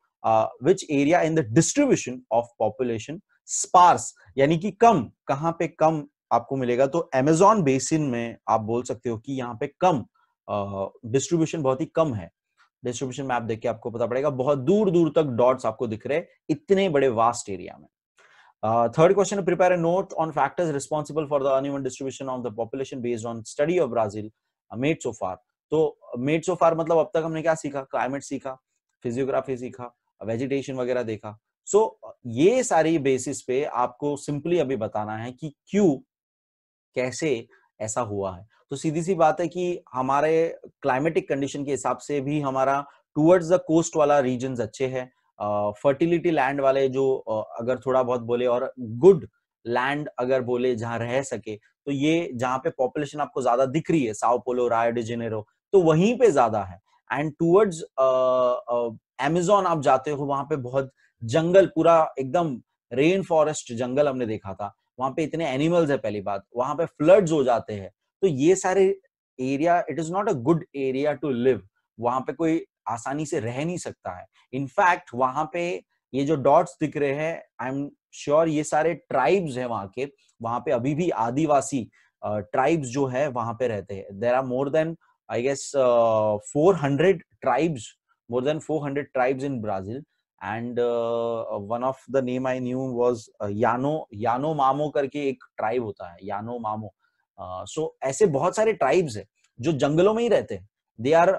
which area in the distribution of population sparse, यानी कि कम, कहां पे कम आपको मिलेगा। तो अमेजोन बेसिन में आप बोल सकते हो कि यहाँ पे कम डिस्ट्रीब्यूशन, बहुत ही कम है। डिस्ट्रीब्यूशन मैप देख के आपको पता पड़ेगा, बहुत दूर दूर तक डॉट्स आपको दिख रहे इतने बड़े वास्ट एरिया में। Third question, prepare a note on factors responsible for the uneven distribution of the population based on study of Brazil made so far। तो made so far मतलब अब तक हमने क्या सीखा? क्लाइमेट सीखा, फिजियोग्राफी सीखा, वेजिटेशन वगैरह देखा। सो ये सारी बेसिस पे आपको सिंपली अभी बताना है कि क्यों, कैसे ऐसा हुआ है। तो सीधी सी बात है कि हमारे क्लाइमेटिक कंडीशन के हिसाब से भी हमारा टुवर्ड्स द कोस्ट वाला रीजन अच्छे है, फर्टिलिटी लैंड वाले जो अगर थोड़ा बहुत बोले, और गुड लैंड अगर बोले जहां रह सके, तो ये जहां पे पॉपुलेशन आपको ज्यादा दिख रही है, साओ पोलो, रायो डी जेनेरो, तो वहीं पे ज्यादा है। एंड टुवर्ड्स अमेजोन आप जाते हो, वहां पे बहुत जंगल, पूरा एकदम रेन फॉरेस्ट जंगल हमने देखा था, वहां पे इतने एनिमल्स है, पहली बात वहां पे फ्लड्स हो जाते हैं। तो ये सारे area, it is not a good area to live, वहां पे कोई आसानी से रह नहीं सकता है। इनफैक्ट वहां पे ये जो डॉट्स दिख रहे हैं, आई एम श्योर ये सारे ट्राइब्स है वहां के, वहां पे अभी भी आदिवासी ट्राइब्स जो है वहां पे रहते हैं। There are more than I guess 400 tribes, more than 400 tribes in Brazil. And one of the name I knew was Yanomamo करके एक ट्राइब होता है, यानो मामो। सो ऐसे बहुत सारे ट्राइब्स है जो जंगलों में ही रहते हैं। They are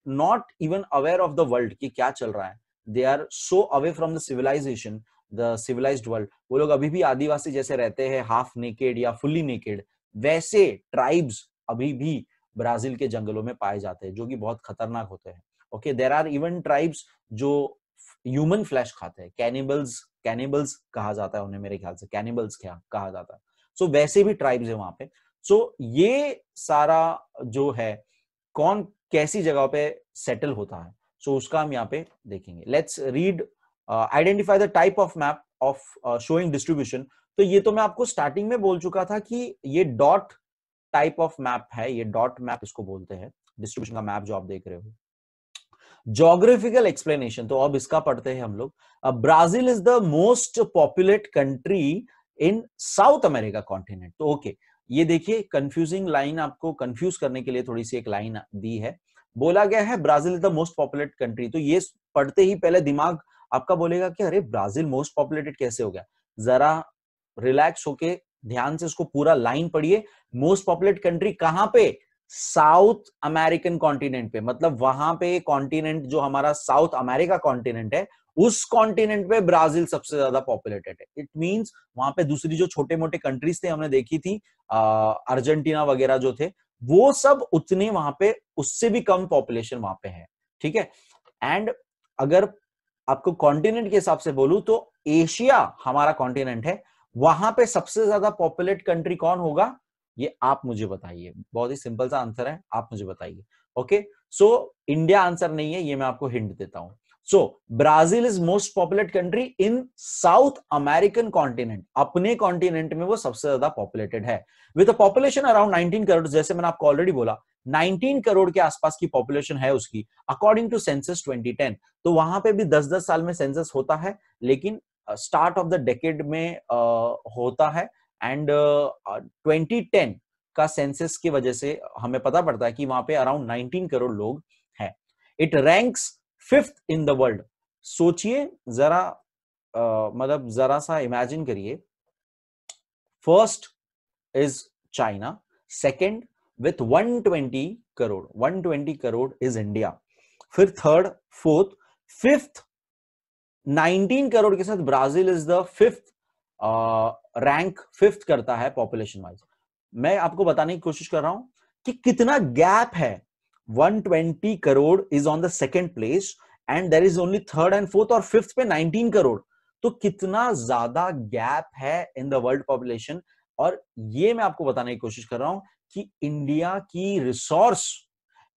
not even aware of the world कि क्या चल रहा है। They are so away from the civilisation, the civilised world. वो लोग अभी भी आदिवासी जैसे रहते हैं, हाफ नेकेड या फुल्ली नेकेड। वैसे ट्राइब्स अभी भी ब्राजील के जंगलों में पाए जाते हैं, जो कि बहुत खतरनाक होते हैं। Okay, there are even tribes जो ह्यूमन फ्लैश खाते हैं, कैनिबल्स, कैनिबल्स कहा जाता है उन्हें, मेरे ख्याल से कैनिबल्स क्या कहा जाता है। सो वैसे भी ट्राइब्स है वहां पे। सो ये सारा जो है, कौन कैसी जगह पे सेटल होता है, सो उसका हम यहाँ पे देखेंगे। Let's read, identify the type of map of showing distribution. तो ये तो मैं आपको स्टार्टिंग में बोल चुका था कि ये डॉट टाइप ऑफ मैप है, ये डॉट मैप इसको बोलते हैं, डिस्ट्रीब्यूशन का मैप जो आप देख रहे हो। जोग्राफिकल एक्सप्लेनेशन, तो अब इसका पढ़ते हैं हम लोग। Brazil is the most populate country in south America continent. तो ओके, ये देखिए कंफ्यूजिंग लाइन, आपको कंफ्यूज करने के लिए थोड़ी सी एक लाइन दी है। बोला गया है Brazil is the most populate country. तो ये पढ़ते ही पहले दिमाग आपका बोलेगा कि अरे ब्राजील मोस्ट पॉपुलेटेड कैसे हो गया। जरा रिलैक्स होके ध्यान से उसको पूरा लाइन पढ़िए। मोस्ट पॉपुलेट कंट्री कहां पे? साउथ अमेरिकन कॉन्टिनेंट पे, मतलब वहां पे कॉन्टिनेंट जो हमारा साउथ अमेरिका कॉन्टिनेंट है, उस कॉन्टिनेंट पे ब्राजील सबसे ज्यादा पॉपुलेटेड है। इट मींस वहां पे दूसरी जो छोटे मोटे कंट्रीज थे हमने देखी थी, अर्जेंटीना वगैरह जो थे, वो सब उतने वहां पे, उससे भी कम पॉपुलेशन वहां पे है। ठीक है। एंड अगर आपको कॉन्टिनेंट के हिसाब से बोलूं तो एशिया हमारा कॉन्टिनेंट है, वहां पे सबसे ज्यादा पॉपुलेट कंट्री कौन होगा? ये आप मुझे बताइए, बहुत ही सिंपल सा आंसर है, आप मुझे बताइए। ओके, सो इंडिया आंसर नहीं है, ये मैं आपको हिंट देता हूं। So Brazil is most populated country in South American continent, अपने कॉन्टिनेंट में वो सबसे ज्यादा पॉपुलेटेड है, with a population around 19 crore. जैसे मैंने आपको ऑलरेडी बोला 19 करोड़ के आसपास की पॉपुलेशन है उसकी, अकॉर्डिंग टू सेंसस 2010। तो वहां पे भी 10-10 साल में सेंसस होता है, लेकिन स्टार्ट ऑफ द डेकेड में होता है, एंड 2010 का सेंसस की वजह से हमें पता पड़ता है कि वहां पे अराउंड 19 करोड़ लोग हैं। It ranks 5th in the world. सोचिए जरा, मतलब जरा सा इमेजिन करिए, first is China, second with 120 crore, 120 crore is India, फिर थर्ड, फोर्थ, फिफ्थ 19 करोड़ के साथ Brazil is the fifth, rank fifth करता है पॉपुलेशन वाइज। मैं आपको बताने की कोशिश कर रहा हूं कि कितना गैप है। 120 crore is on the second place, and there is only third and fourth और फिफ्थ पे 19 करोड़। तो कितना ज्यादा गैप है इन द वर्ल्ड पॉपुलेशन। और ये मैं आपको बताने की कोशिश कर रहा हूं कि इंडिया की रिसोर्स,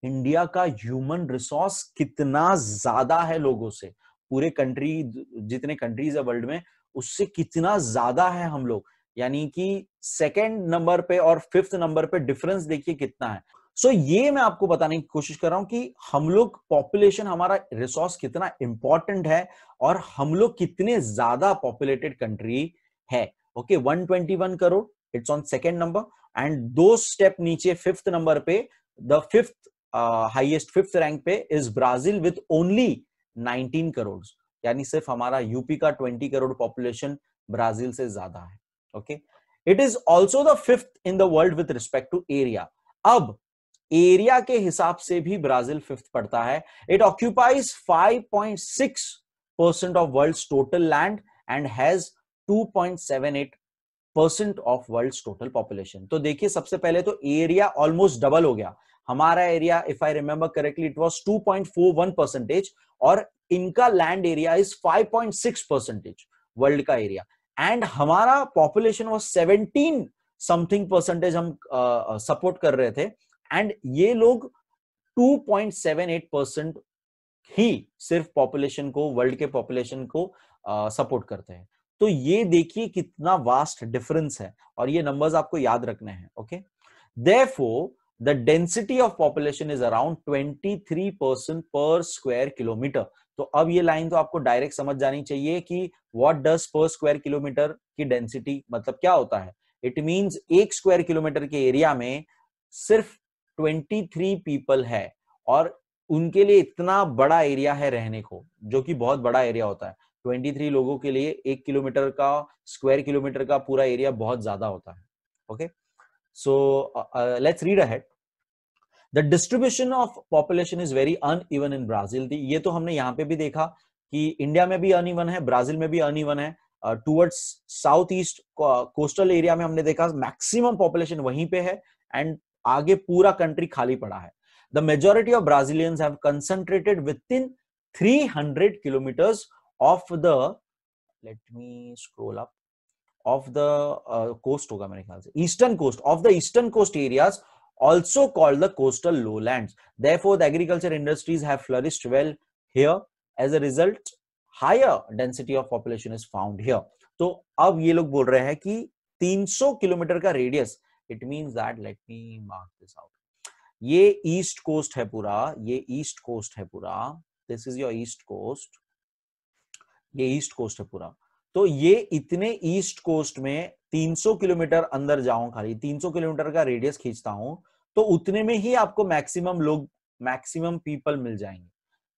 इंडिया का ह्यूमन रिसोर्स कितना ज्यादा है लोगों से, पूरे कंट्री, जितने कंट्रीज है वर्ल्ड में उससे कितना ज्यादा है हम लोग। यानी कि सेकंड नंबर पे और फिफ्थ नंबर पे डिफरेंस देखिए कितना है। सो ये मैं आपको बताने की कोशिश कर रहा हूं कि हम लोग पॉपुलेशन, हमारा रिसोर्स कितना इंपॉर्टेंट है और हम लोग कितने ज्यादा पॉपुलेटेड कंट्री है। Okay, 121 crore, it's on second number, and दो स्टेप नीचे फिफ्थ नंबर पे, the fifth highest, fifth rank पे is Brazil with only 19 crore. यानी सिर्फ हमारा यूपी का 20 करोड़ पॉपुलेशन ब्राजील से ज्यादा है। Okay, it is also the fifth in the world with respect to area. अब एरिया के हिसाब से भी ब्राजील फिफ्थ पड़ता है। It occupies 5.6% of world total land and has 2.78% of world total population. तो देखिए, सबसे पहले तो एरिया ऑलमोस्ट डबल हो गया। हमारा area, if I remember correctly, it was 2.41%, और इनका लैंड एरिया इज 5.6% वर्ल्ड का एरिया, एंड हमारा पॉपुलेशन वाज 17 समथिंग परसेंटेज हम सपोर्ट कर रहे थे, एंड ये लोग 2.78% ही सिर्फ पॉपुलेशन को, वर्ल्ड के पॉपुलेशन को सपोर्ट करते हैं। तो ये देखिए कितना वास्ट डिफरेंस है, और ये नंबर्स आपको याद रखने हैं। Okay, therefore the density of population is around 23% पर स्क्वायर किलोमीटर। तो अब ये लाइन तो आपको डायरेक्ट समझ जानी चाहिए कि व्हाट डज पर स्क्वायर किलोमीटर की डेंसिटी मतलब क्या होता है। इट मींस एक स्क्वायर किलोमीटर के एरिया में सिर्फ 23 पीपल है, और उनके लिए इतना बड़ा एरिया है रहने को, जो कि बहुत बड़ा एरिया होता है। 23 लोगों के लिए 1 किलोमीटर का, स्क्वायर किलोमीटर का पूरा एरिया बहुत ज्यादा होता है। Okay, so let's read ahead. The distribution of population is very uneven in Brazil. ये तो हमने यहाँ पे भी देखा कि इंडिया में भी अनइवन है, ब्राजील में भी अनइवन है। Towards south east coastal area में हमने देखा मैक्सिमम पॉपुलेशन वहीं पे है, एंड आगे पूरा कंट्री खाली पड़ा है। The majority of Brazilians have concentrated within 300 kilometres of the, let me scroll up, of the coast होगा मेरे ख्याल से, eastern coast, of the eastern coast areas also called the coastal lowlands. Therefore, the agriculture industries have flourished well here. As a result, higher density of population is found here. तो अब ये लोग बोल रहे हैं कि 300 किलोमीटर का radius, it means that, late me mark this out, ये ईस्ट कोस्ट है पूरा, ये ईस्ट कोस्ट है पूरा, this is your east coast, ये ईस्ट कोस्ट है पूरा। तो ये इतने ईस्ट कोस्ट में 300 किलोमीटर अंदर जाऊं, खाली 300 किलोमीटर का रेडियस खींचता हूं, तो उतने में ही आपको मैक्सिमम लोग, मैक्सिमम पीपल मिल जाएंगे।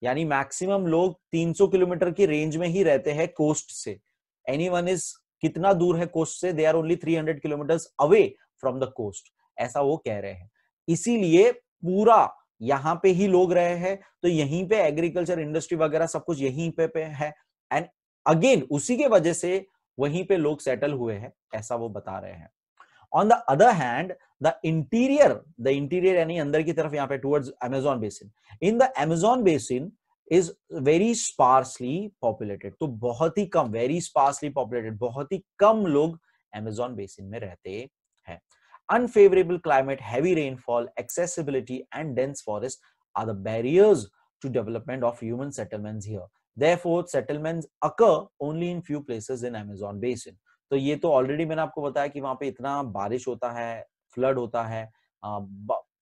यानी मैक्सिमम लोग 300 किलोमीटर की रेंज में ही रहते हैं कोस्ट से। एनीवन इज, कितना दूर है कोस्ट से, they are only 300 kilometres away from the coast, ऐसा वो कह रहे हैं। इसीलिए पूरा यहां पे ही लोग रहे हैं, तो यहीं पे एग्रीकल्चर इंडस्ट्री वगैरह सब कुछ यहीं पे है, एंड अगेन उसी के वजह से वहीं पे लोग सेटल हुए हैं, ऐसा वो बता रहे हैं। On the other hand, the interior यानी अंदर की तरफ, यहाँ पे towards Amazon basin, in the Amazon basin is very sparsely populated. तो बहुत ही कम, वेरी स्पार्सली पॉपुलेटेड, बहुत ही कम लोग अमेज़न बेसिन में रहते हैं। Unfavorable climate, heavy rainfall, accessibility, and dense forest are the barriers to development of human settlements here. Therefore, settlements occur only in few places in Amazon basin. तो ये तो ऑलरेडी मैंने आपको बताया कि वहां पे इतना बारिश होता है, फ्लड होता है,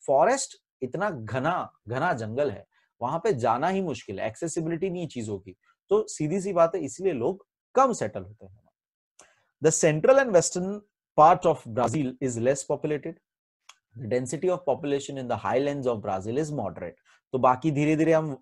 फॉरेस्ट इतना घना घना जंगल है, वहां पे जाना ही मुश्किल है, एक्सेसिबिलिटी नहीं चीजों की, तो सीधी सी बात है, इसलिए लोग कम सेटल होते हैं. The central and western part of Brazil is less populated. The density of population in the highlands of Brazil is moderate. तो बाकी धीरे धीरे हम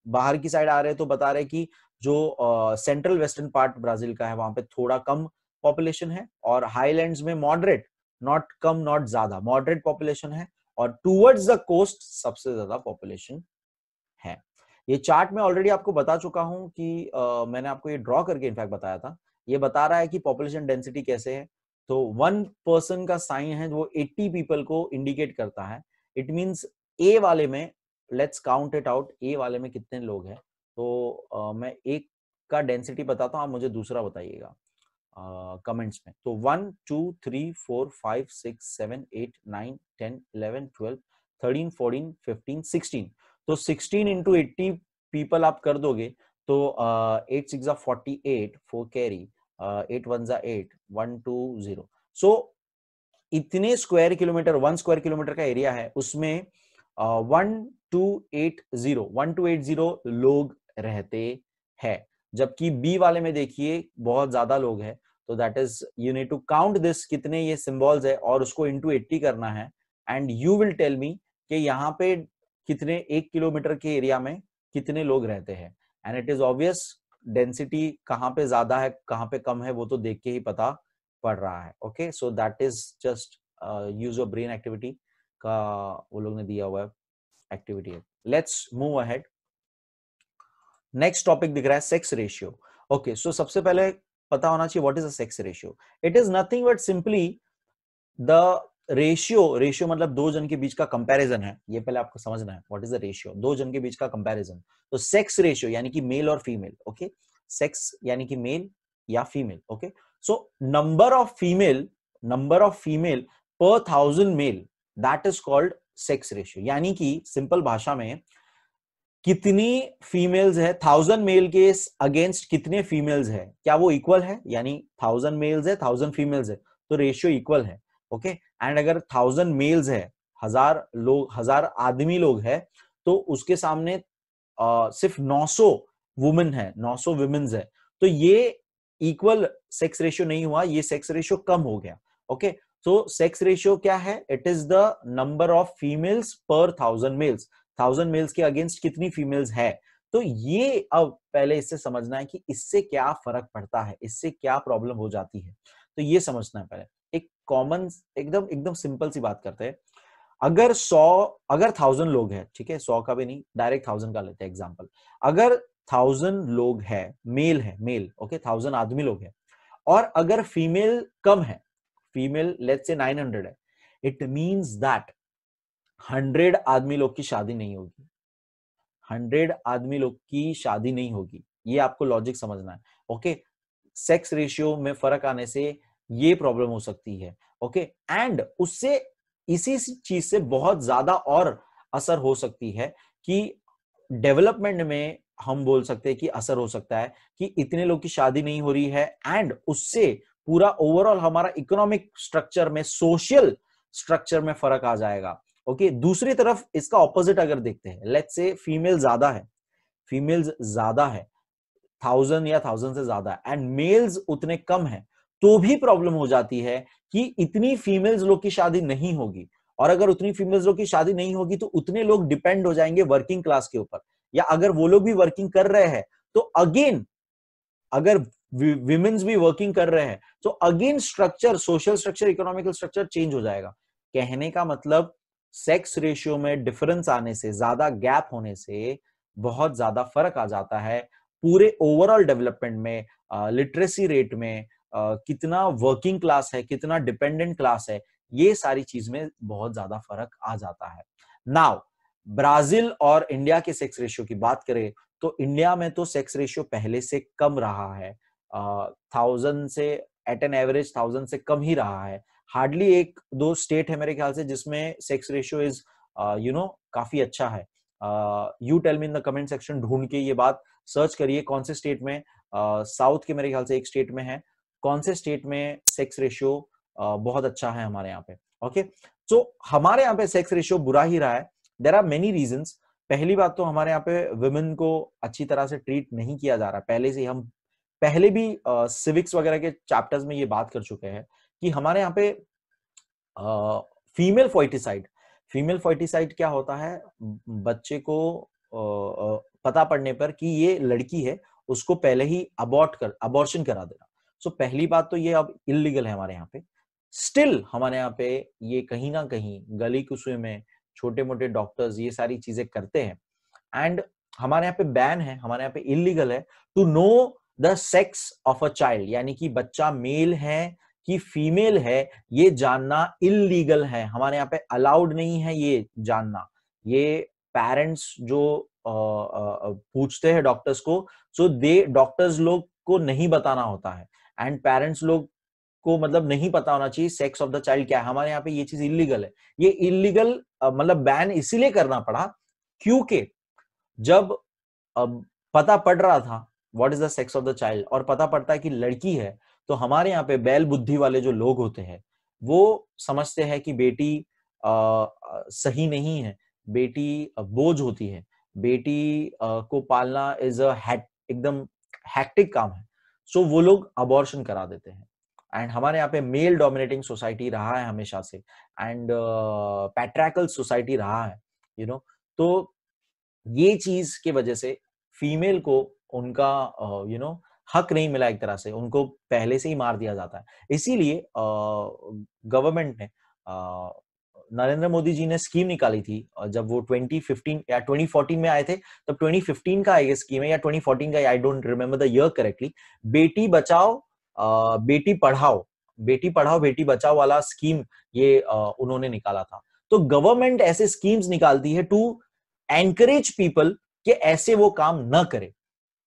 बाहर की साइड आ रहे हैं, तो बता रहे कि जो सेंट्रल वेस्टर्न पार्ट ब्राजील का है वहां पे थोड़ा कम पॉपुलेशन है, और हाईलैंड्स में मॉडरेट, नॉट कम नॉट ज्यादा, मॉडरेट पॉपुलेशन है, और टूवर्ड्स द कोस्ट सबसे ज्यादा पॉपुलेशन है. ये चार्ट में ऑलरेडी आपको बता चुका हूं कि मैंने आपको ये ड्रॉ करके इनफैक्ट बताया था. ये बता रहा है कि पॉपुलेशन डेंसिटी कैसे है. तो 1 पर्सन का साइन है वो 80 पीपल को इंडिकेट करता है. इट मींस ए वाले में, लेट्स काउंट इट आउट, ए वाले में कितने लोग हैं. तो मैं एक का डेंसिटी बताता हूं, आप मुझे दूसरा बताइएगा कमेंट्स में. तो 1 2 3 4 5 6 7 8 9 10 11 12 13 14 15 16. तो 16 इंटू 80 पीपल आप कर दोगे तो 8 6 48, 4 कैरी, 8 1 8, 1 2 0. सो इतने स्क्वायर किलोमीटर, 1 स्क्वायर किलोमीटर का एरिया है, उसमें 1280 लोग रहते हैं. जबकि बी वाले में देखिए बहुत ज्यादा लोग हैं, तो that is you need to count this, कितने ये सिंबल्स है और उसको इंटू 80 करना है, and you will tell me कि यहाँ पे कितने 1 किलोमीटर के एरिया में कितने लोग रहते हैं. And it is obvious, density कहाँ पे ज्यादा है कहाँ पे कम है वो तो देख के ही पता पड़ रहा है. Okay, so that is just use of brain activity का वो लोग ने दिया हुआ है एक्टिविटी है. Let's move ahead. Next topic दिख रहा है सेक्स रेशियो. ओके, सो सबसे पहले पता होना चाहिए what is a sex ratio. It is nothing but simply the ratio मतलब दो जन के बीच का कंपैरिजन है. ये पहले आपको समझना है व्हाट इज द रेशियो, दो जन के बीच का कंपैरिजन. तो सेक्स रेशियो यानी कि मेल और फीमेल. ओके, सेक्स यानी कि मेल या female. Okay, so number of female पर 1000 male, that is called sex ratio. यानी कि सिंपल भाषा में कितनी फीमेल्स है 1000 मेल के अगेंस्ट कितने फीमेल्स है, क्या वो इक्वल है. यानी 1000 मेल्स है 1000 फीमेल्स है तो रेशियो इक्वल है. ओके, एंड अगर 1000 मेल्स है, 1000 आदमी लोग है, तो उसके सामने सिर्फ 900 वुमेन है, 900 वुमेन्स है, तो ये इक्वल सेक्स रेशियो नहीं हुआ, ये सेक्स रेशियो कम हो गया. ओके, तो सेक्स रेशियो क्या है, it is the number of females पर 1000 मेल्स. 1000 मेल्स के अगेंस्ट कितनी फीमेल्स है. तो ये अब पहले इससे समझना है कि इससे क्या फर्क पड़ता है, इससे क्या प्रॉब्लम हो जाती है, तो ये समझना है पहले. एक कॉमन एकदम एकदम सिंपल सी बात करते हैं. अगर 1000 लोग हैं, ठीक है, 100 का भी नहीं, डायरेक्ट 1000 का लेते हैं एग्जांपल. अगर 1000 लोग है, मेल, ओके, 1000 आदमी लोग हैं, और अगर फीमेल कम है, फीमेल लेट्स से 900 है, इट मींस दैट 100 आदमी लोग की शादी नहीं होगी. 100 आदमी लोग की शादी नहीं होगी, ये आपको लॉजिक समझना है. ओके, सेक्स रेशियो में फर्क आने से ये प्रॉब्लम हो सकती है. ओके, एंड उससे इसी चीज से बहुत ज्यादा और असर हो सकती है कि डेवलपमेंट में हम बोल सकते हैं कि असर हो सकता है कि इतने लोग की शादी नहीं हो रही है, एंड उससे पूरा ओवरऑल हमारा इकोनॉमिक स्ट्रक्चर में, सोशल स्ट्रक्चर में फर्क आ जाएगा. ओके, दूसरी तरफ इसका ऑपोजिट अगर देखते हैं, लेट्स से फीमेल्स ज्यादा है 1000 या 1000 से ज्यादा, एंड मेल्स उतने कम है, तो भी प्रॉब्लम हो जाती है कि इतनी फीमेल्स लोग की शादी नहीं होगी. और अगर उतनी फीमेल्स लोग की शादी नहीं होगी तो उतने लोग डिपेंड हो जाएंगे वर्किंग क्लास के ऊपर, या अगर वो लोग भी वर्किंग कर रहे हैं तो अगेन, अगर विमेन्स भी वर्किंग कर रहे हैं तो again structure, social structure, economical structure change हो जाएगा. कहने का मतलब सेक्स रेशियो में डिफरेंस आने से, ज्यादा गैप होने से बहुत ज्यादा फर्क आ जाता है पूरे ओवरऑल डेवलपमेंट में, लिटरेसी रेट में, कितना वर्किंग क्लास है, कितना डिपेंडेंट क्लास है, ये सारी चीज में बहुत ज्यादा फर्क आ जाता है. नाउ ब्राजील और इंडिया के सेक्स रेशियो की बात करें तो इंडिया में तो सेक्स रेशियो पहले से कम रहा है, 1000 से एट एन एवरेज 1000 से कम ही रहा है. हार्डली एक दो स्टेट है मेरे ख्याल से जिसमें सेक्स रेशियो इज काफी अच्छा है। You tell me in the comment section, ढूंढ के ये बात सर्च करिए कौन से स्टेट में, साउथ के मेरे ख्याल से एक स्टेट में है, कौन से स्टेट में सेक्स रेशियो बहुत अच्छा है हमारे यहाँ पे। ओके, सो हमारे यहाँ पे सेक्स रेशियो बुरा ही रहा है। There are many reasons. पहली बात तो हमारे यहाँ पे वुमेन को अच्छी तरह से ट्रीट नहीं किया जा रहा। पहले से हम पहले भी सिविक्स वगैरह के चैप्टर्स में ये बात कर चुके हैं कि हमारे यहाँ पे फीमेल फोइटिसाइड क्या होता है, बच्चे को पता पड़ने पर कि ये लड़की है उसको पहले ही अबॉर्शन करा देना। सो पहली बात तो ये अब इलीगल है हमारे यहाँ पे। स्टिल हमारे यहाँ पे ये कहीं ना कहीं गली कुसुए में छोटे मोटे डॉक्टर्स ये सारी चीजें करते हैं। एंड हमारे यहाँ पे बैन है, हमारे यहाँ पे इलीगल है to know the sex of a child, यानी कि बच्चा मेल है कि फीमेल है ये जानना इलीगल है। हमारे यहाँ पे अलाउड नहीं है ये जानना। ये पेरेंट्स जो पूछते हैं डॉक्टर्स को, सो दे डॉक्टर्स लोग को नहीं बताना होता है एंड पेरेंट्स लोग को मतलब नहीं पता होना चाहिए सेक्स ऑफ द चाइल्ड क्या है। हमारे यहाँ पे ये चीज इलीगल है। ये इलीगल मतलब बैन इसीलिए करना पड़ा क्योंकि जब अब पता पड़ रहा था what is the sex of the child और पता पड़ता है कि लड़की है, तो हमारे यहाँ पे बैल बुद्धि वाले जो लोग होते हैं वो समझते हैं कि बेटी सही नहीं है, बेटी बोझ होती है, बेटी को पालना इज एकदम हैक्टिक काम है। सो वो लोग अबॉर्शन करा देते हैं। एंड हमारे यहाँ पे मेल डोमिनेटिंग सोसाइटी रहा है हमेशा से एंड पैट्रियार्कल सोसाइटी रहा है, तो ये चीज की वजह से फीमेल को उनका हक नहीं मिला। एक तरह से उनको पहले से ही मार दिया जाता है। इसीलिए गवर्नमेंट ने नरेंद्र मोदी जी ने स्कीम निकाली थी जब वो 2015 या 2014 में आए थे, तब 2015 का ये स्कीम है या 2014 का, I don't remember the year correctly. Beti Bachao Beti Padhao, Beti Padhao Beti Bachao वाला स्कीम ये उन्होंने निकाला था। तो गवर्नमेंट ऐसे स्कीम्स निकालती है टू एनकरेज पीपल कि ऐसे वो काम न करे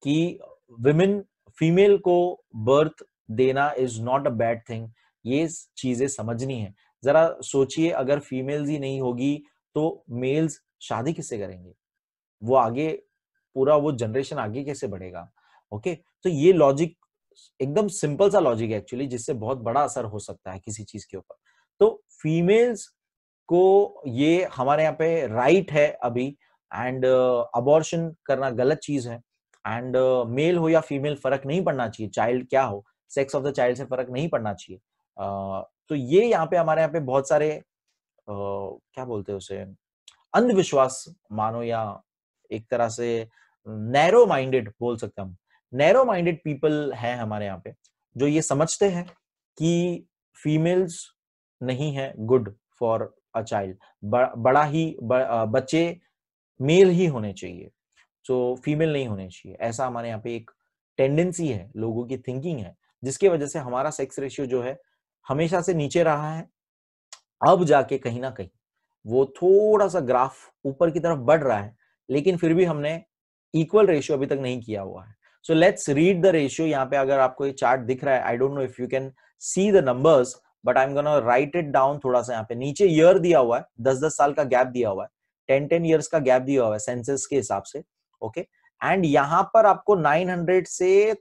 कि विमेन फीमेल को बर्थ देना is not a bad thing. ये चीजें समझनी है। जरा सोचिए अगर फीमेल्स ही नहीं होगी तो मेल्स शादी किससे करेंगे, वो आगे पूरा वो जनरेशन आगे कैसे बढ़ेगा। ओके, तो ये लॉजिक एकदम सिंपल सा लॉजिक है एक्चुअली, जिससे बहुत बड़ा असर हो सकता है किसी चीज के ऊपर। तो फीमेल्स को ये हमारे यहाँ पे राइट है अभी, एंड अबॉर्शन करना गलत चीज है। एंड मेल हो या फीमेल फर्क नहीं पड़ना चाहिए, चाइल्ड क्या हो, सेक्स ऑफ द चाइल्ड से फर्क नहीं पड़ना चाहिए। तो ये यहाँ पे हमारे यहाँ पे बहुत सारे क्या बोलते हैं उसे, अंधविश्वास मानो या एक तरह से नैरो माइंडेड बोल सकते हैं हम, नैरो माइंडेड पीपल है हमारे यहाँ पे जो ये समझते हैं कि फीमेल्स नहीं है गुड फॉर अ चाइल्ड, बड़ा ही बच्चे मेल ही होने चाहिए, तो फीमेल नहीं होने चाहिए। ऐसा हमारे यहाँ पे एक टेंडेंसी है, लोगों की थिंकिंग है, जिसकी वजह से हमारा सेक्स रेशियो जो है हमेशा से नीचे रहा है। अब जाके कहीं ना कहीं वो थोड़ा सा ग्राफ ऊपर की तरफ बढ़ रहा है, लेकिन फिर भी हमने इक्वल रेशियो अभी तक नहीं किया हुआ है। So let's read the ratio. यहाँ पे अगर आपको ये चार्ट दिख रहा है, I don't know if you can see the numbers, but I am gonna right it down थोड़ा सा। यहाँ पे नीचे ईयर दिया हुआ है, 10-10 साल का गैप दिया हुआ है, 10-10 ईयर्स का गैप दिया हुआ है सेंसस के हिसाब से। ओके, एंड यहाँ पर आपको 900 से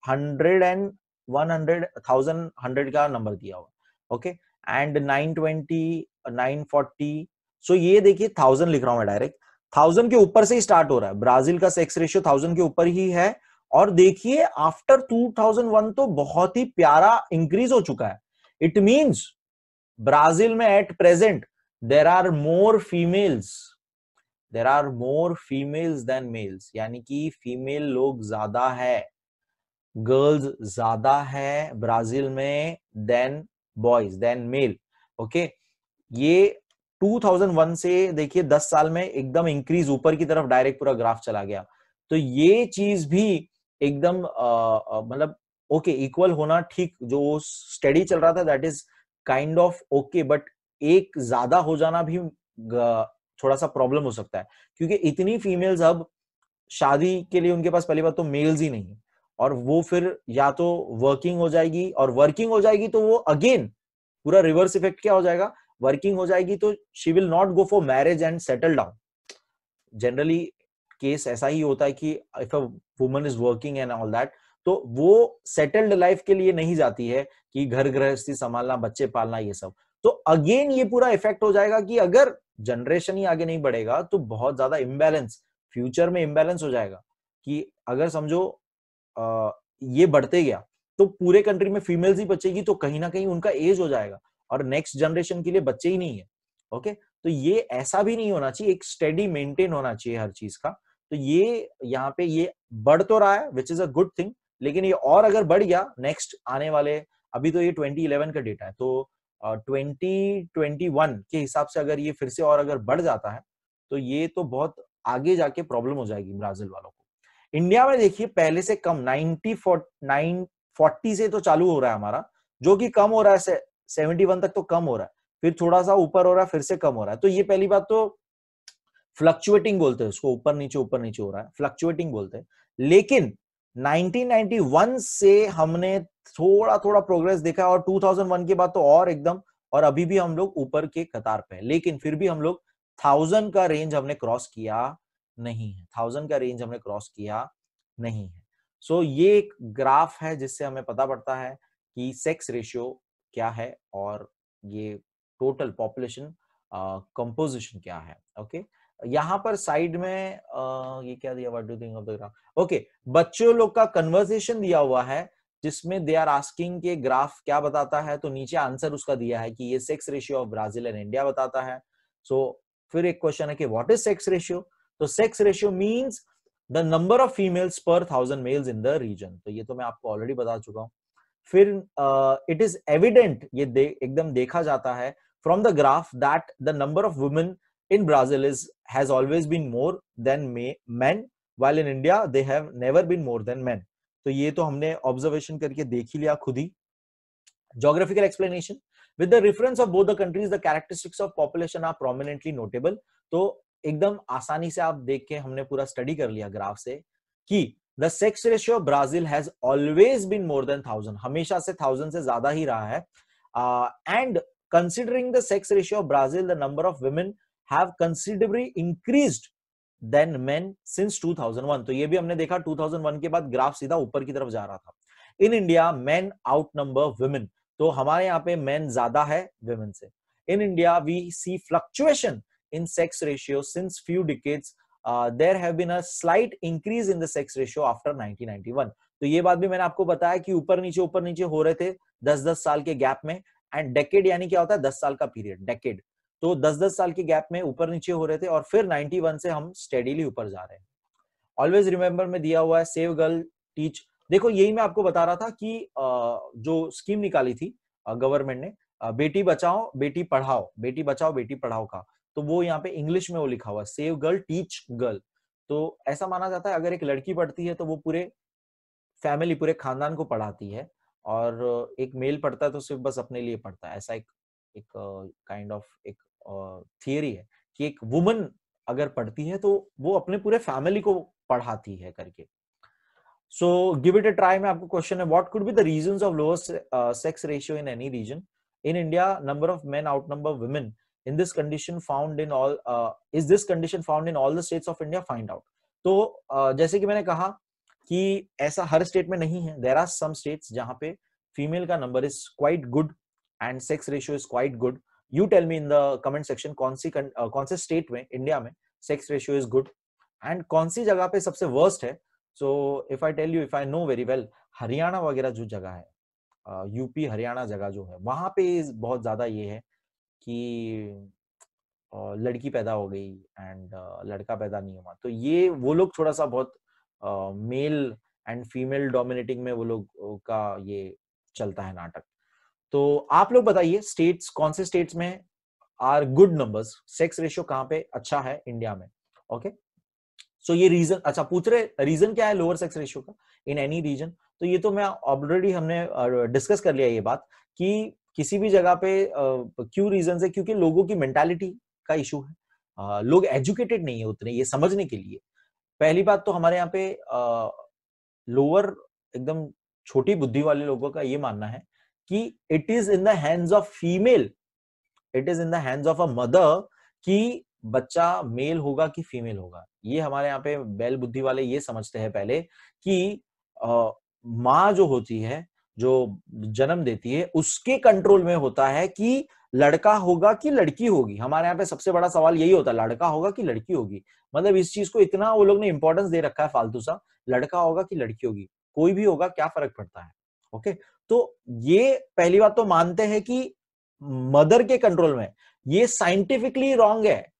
100 एंड 100 1000 100 का नंबर दिया हुआ। ओके, एंड 920 940, सो ये देखिए 1000 लिख रहा हूं मैं डायरेक्ट, 1000 के ऊपर से ही स्टार्ट हो रहा है। ब्राजील का सेक्स रेशियो 1000 के ऊपर ही है। और देखिए आफ्टर 2001 तो बहुत ही प्यारा इंक्रीज हो चुका है। इट मींस ब्राजील में at present there are more females than males, यानी कि फीमेल लोग ज्यादा है, गर्ल्स ज्यादा है ब्राजील में than boys than male. Okay, ये 2001 से देखिए 10 साल में एकदम इंक्रीज ऊपर की तरफ डायरेक्ट पूरा ग्राफ चला गया। तो ये चीज भी एकदम मतलब ओके, इक्वल होना ठीक, जो स्टडी चल रहा था that is kind of okay, but एक ज्यादा हो जाना भी थोड़ा सा प्रॉब्लम हो सकता है, क्योंकि इतनी फीमेल्स अब शादी के लिए उनके पास पहली बात तो मेल्स ही नहीं, और वो फिर या तो वर्किंग हो जाएगी, और वर्किंग हो जाएगी तो वो अगेन पूरा रिवर्स इफेक्ट क्या हो जाएगा, वर्किंग हो जाएगी तो she will not go for marriage and settle down. Generally case ऐसा ही होता है कि if a woman is working and all that, तो वो सेटल्ड लाइफ के लिए नहीं जाती है कि घर गृहस्थी संभालना, बच्चे पालना, ये सब। तो अगेन ये पूरा इफेक्ट हो जाएगा कि अगर जनरेशन ही आगे नहीं बढ़ेगा तो बहुत ज्यादा इम्बैलेंस, फ्यूचर में इम्बैलेंस हो जाएगा। कि अगर समझो ये बढ़ते गया तो पूरे कंट्री में फीमेल्स ही बचेगी, तो कहीं ना कहीं उनका एज हो जाएगा और नेक्स्ट जनरेशन के लिए बच्चे ही नहीं है। ओके, तो ये ऐसा भी नहीं होना चाहिए, एक स्टेडी मेंटेन होना चाहिए हर चीज का। तो ये यहाँ पे ये बढ़ तो रहा है which is a good thing, लेकिन ये और अगर बढ़ गया नेक्स्ट आने वाले, अभी तो ये 2011 का डेटा है, तो 2021 के हिसाब से अगर ये फिर से और अगर बढ़ जाता है तो ये तो बहुत आगे जाके प्रॉब्लम हो जाएगी ब्राजील वालों को। इंडिया में देखिए पहले से कम 940 से तो चालू हो रहा है हमारा, जो कि कम हो रहा है 71 तक तो कम हो रहा है, फिर थोड़ा सा ऊपर हो रहा है, फिर से कम हो रहा है। तो ये पहली बात तो फ्लक्चुएटिंग बोलते हैं उसको, ऊपर नीचे हो रहा है, फ्लक्चुएटिंग बोलते हैं। लेकिन 1991 से हमने थोड़ा थोड़ा प्रोग्रेस देखा और 2001 के बाद तो और एकदम, और अभी भी हम लोग ऊपर के कतार पे हैं, लेकिन फिर भी हम लोग 1000 का रेंज हमने क्रॉस किया नहीं है, 1000 का रेंज हमने क्रॉस किया नहीं है। सो ये एक ग्राफ है जिससे हमें पता पड़ता है कि सेक्स रेशियो क्या है और ये टोटल पॉपुलेशन कंपोजिशन क्या है। ओके, यहाँ पर साइड में ये क्या दिया, what do you think of the graph. Okay, बच्चों लोग का कन्वर्सेशन दिया हुआ है जिसमें दे आर आस्किंग के ग्राफ क्या बताता है, तो नीचे आंसर उसका दिया है कि ये sex ratio of Brazil and India बताता है। सो फिर एक क्वेश्चन है कि व्हाट इज सेक्स रेशियो, तो sex ratio means the number of females पर 1000 मेल्स इन द रीजन, तो ये तो मैं आपको ऑलरेडी बता चुका हूं। फिर इट इज एविडेंट, ये एकदम देखा जाता है from the graph that the number of women in Brazil has always been more than men, while in India they have never been more than men। तो ये तो हमने ऑब्जर्वेशन करके देख ही लिया खुद ही। Geographical explanation, with the reference of both the countries the characteristics of population are prominently notable। तो एकदम आसानी से आप देख के हमने पूरा स्टडी कर लिया ग्राफ से कि the sex ratio of Brazil has always been more than 1000, हमेशा से 1000 से ज्यादा ही रहा है। And considering the sex ratio of Brazil, the number of women have considerably increased than men since 2001। तो ये भी हमने देखा 2001 के बाद ग्राफ सीधा ऊपर की तरफ जा रहा था। In India men outnumber women, तो हमारे यहाँ पे men ज्यादा है women से। In India we see fluctuation in sex ratio since few decades। there have been a slight increase in the sex ratio after 1991। तो ये बात भी मैंने आपको बताया कि ऊपर नीचे हो रहे थे 10-10 साल के गैप में। एंड डेकेड यानी क्या होता है, 10 साल का पीरियड, डेकेड। तो 10-10 साल के गैप में ऊपर नीचे हो रहे थे और फिर 91 से हम स्टेडीली ऊपर जा रहे हैं। ऑलवेज रिमेंबर में दिया हुआ है सेव गर्ल टीच। देखो यही मैं आपको बता रहा था कि जो स्कीम निकाली थी गवर्नमेंट ने, बेटी बचाओ बेटी पढ़ाओ, बेटी बचाओ बेटी पढ़ाओ का, तो वो यहाँ पे इंग्लिश में वो लिखा हुआ सेव गर्ल टीच गर्ल। तो ऐसा माना जाता है अगर एक लड़की पढ़ती है तो वो पूरे फैमिली, पूरे खानदान को पढ़ाती है, और एक मेल पढ़ता है तो सिर्फ बस अपने लिए पढ़ता है। ऐसा एक एक काइंड ऑफ एक थियरी है कि एक वुमन अगर पढ़ती है तो वो अपने पूरे फैमिली को पढ़ाती है करके। So give it a try में आपको क्वेश्चन है, what could be the reasons of lower sex ratio in any region. In India number of men outnumber women in this condition found in all, is this condition found in all the states of India, find out. तो जैसे कि मैंने कहा कि ऐसा हर स्टेट में नहीं है, देयर आर सम स्टेट्स जहां पे फीमेल का number is quite good and sex ratio is quite good. You tell me in the comment section कौन से स्टेट में इंडिया में sex ratio is good and कौन सी जगह पे सबसे वर्स्ट है। So if I tell you, if I know very well, Haryana वगैरह जो जगह है, यूपी हरियाणा जगह जो है, वहां पे बहुत ज्यादा ये है कि लड़की पैदा हो गई एंड लड़का पैदा नहीं हुआ। तो ये वो लोग थोड़ा सा बहुत मेल एंड फीमेल डोमिनेटिंग में वो लोग का ये चलता है नाटक। तो आप लोग बताइए स्टेट्स, कौन से स्टेट्स में are good numbers, sex ratio कहां पे अच्छा है इंडिया में। ओके, सो ये रीजन, अच्छा पूछ रहे रीजन क्या है लोअर सेक्स रेशियो का इन एनी रीजन। तो ये तो मैं ऑलरेडी हमने डिस्कस कर लिया ये बात कि किसी भी जगह पे क्यों रीजन है, क्योंकि लोगों की मेंटालिटी का इशू है। लोग एजुकेटेड नहीं है उतने ये समझने के लिए। पहली बात तो हमारे यहाँ पे लोअर एकदम छोटी बुद्धि वाले लोगों का ये मानना है कि it is in the hands of female, it is in the hands of a mother कि बच्चा मेल होगा कि फीमेल होगा। ये हमारे यहाँ पे बैल बुद्धि वाले ये समझते हैं पहले कि माँ जो होती है, जो जन्म देती है, उसके कंट्रोल में होता है कि लड़का होगा कि लड़की होगी। हमारे यहाँ पे सबसे बड़ा सवाल यही होता है, लड़का होगा कि लड़की होगी। मतलब इस चीज को इतना वो लोग ने इंपॉर्टेंस दे रखा है फालतू सा, लड़का होगा कि लड़की होगी, कोई भी होगा, क्या फर्क पड़ता है। ओके, तो ये पहली बात तो मानते हैं कि मदर के कंट्रोल में। ये साइंटिफिकली रॉन्ग है।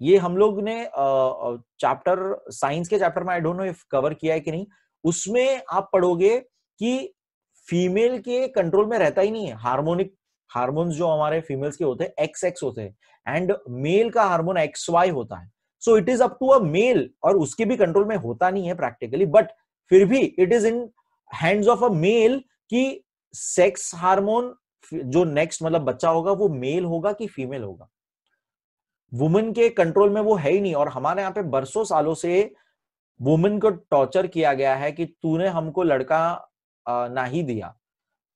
ये हम लोग ने चैप्टर, साइंस के चैप्टर में, I don't know if cover किया है कि नहीं, उसमें आप पढ़ोगे कि फीमेल के कंट्रोल में रहता ही नहीं है। हार्मोनिक हार्मोन्स जो हमारे फीमेल्स के होते हैं एक्स एक्स होते हैं एंड मेल का हार्मोन एक्स वाई होता है। So it is up to a male, और उसके भी कंट्रोल में होता नहीं है प्रैक्टिकली, बट फिर भी it is in hands of a male कि सेक्स हार्मोन जो नेक्स्ट मतलब बच्चा होगा वो मेल होगा कि फीमेल होगा। वुमेन के कंट्रोल में वो है ही नहीं। और हमारे यहाँ पे बरसों सालों से वुमेन को टॉर्चर किया गया है कि तूने हमको लड़का ना ही दिया,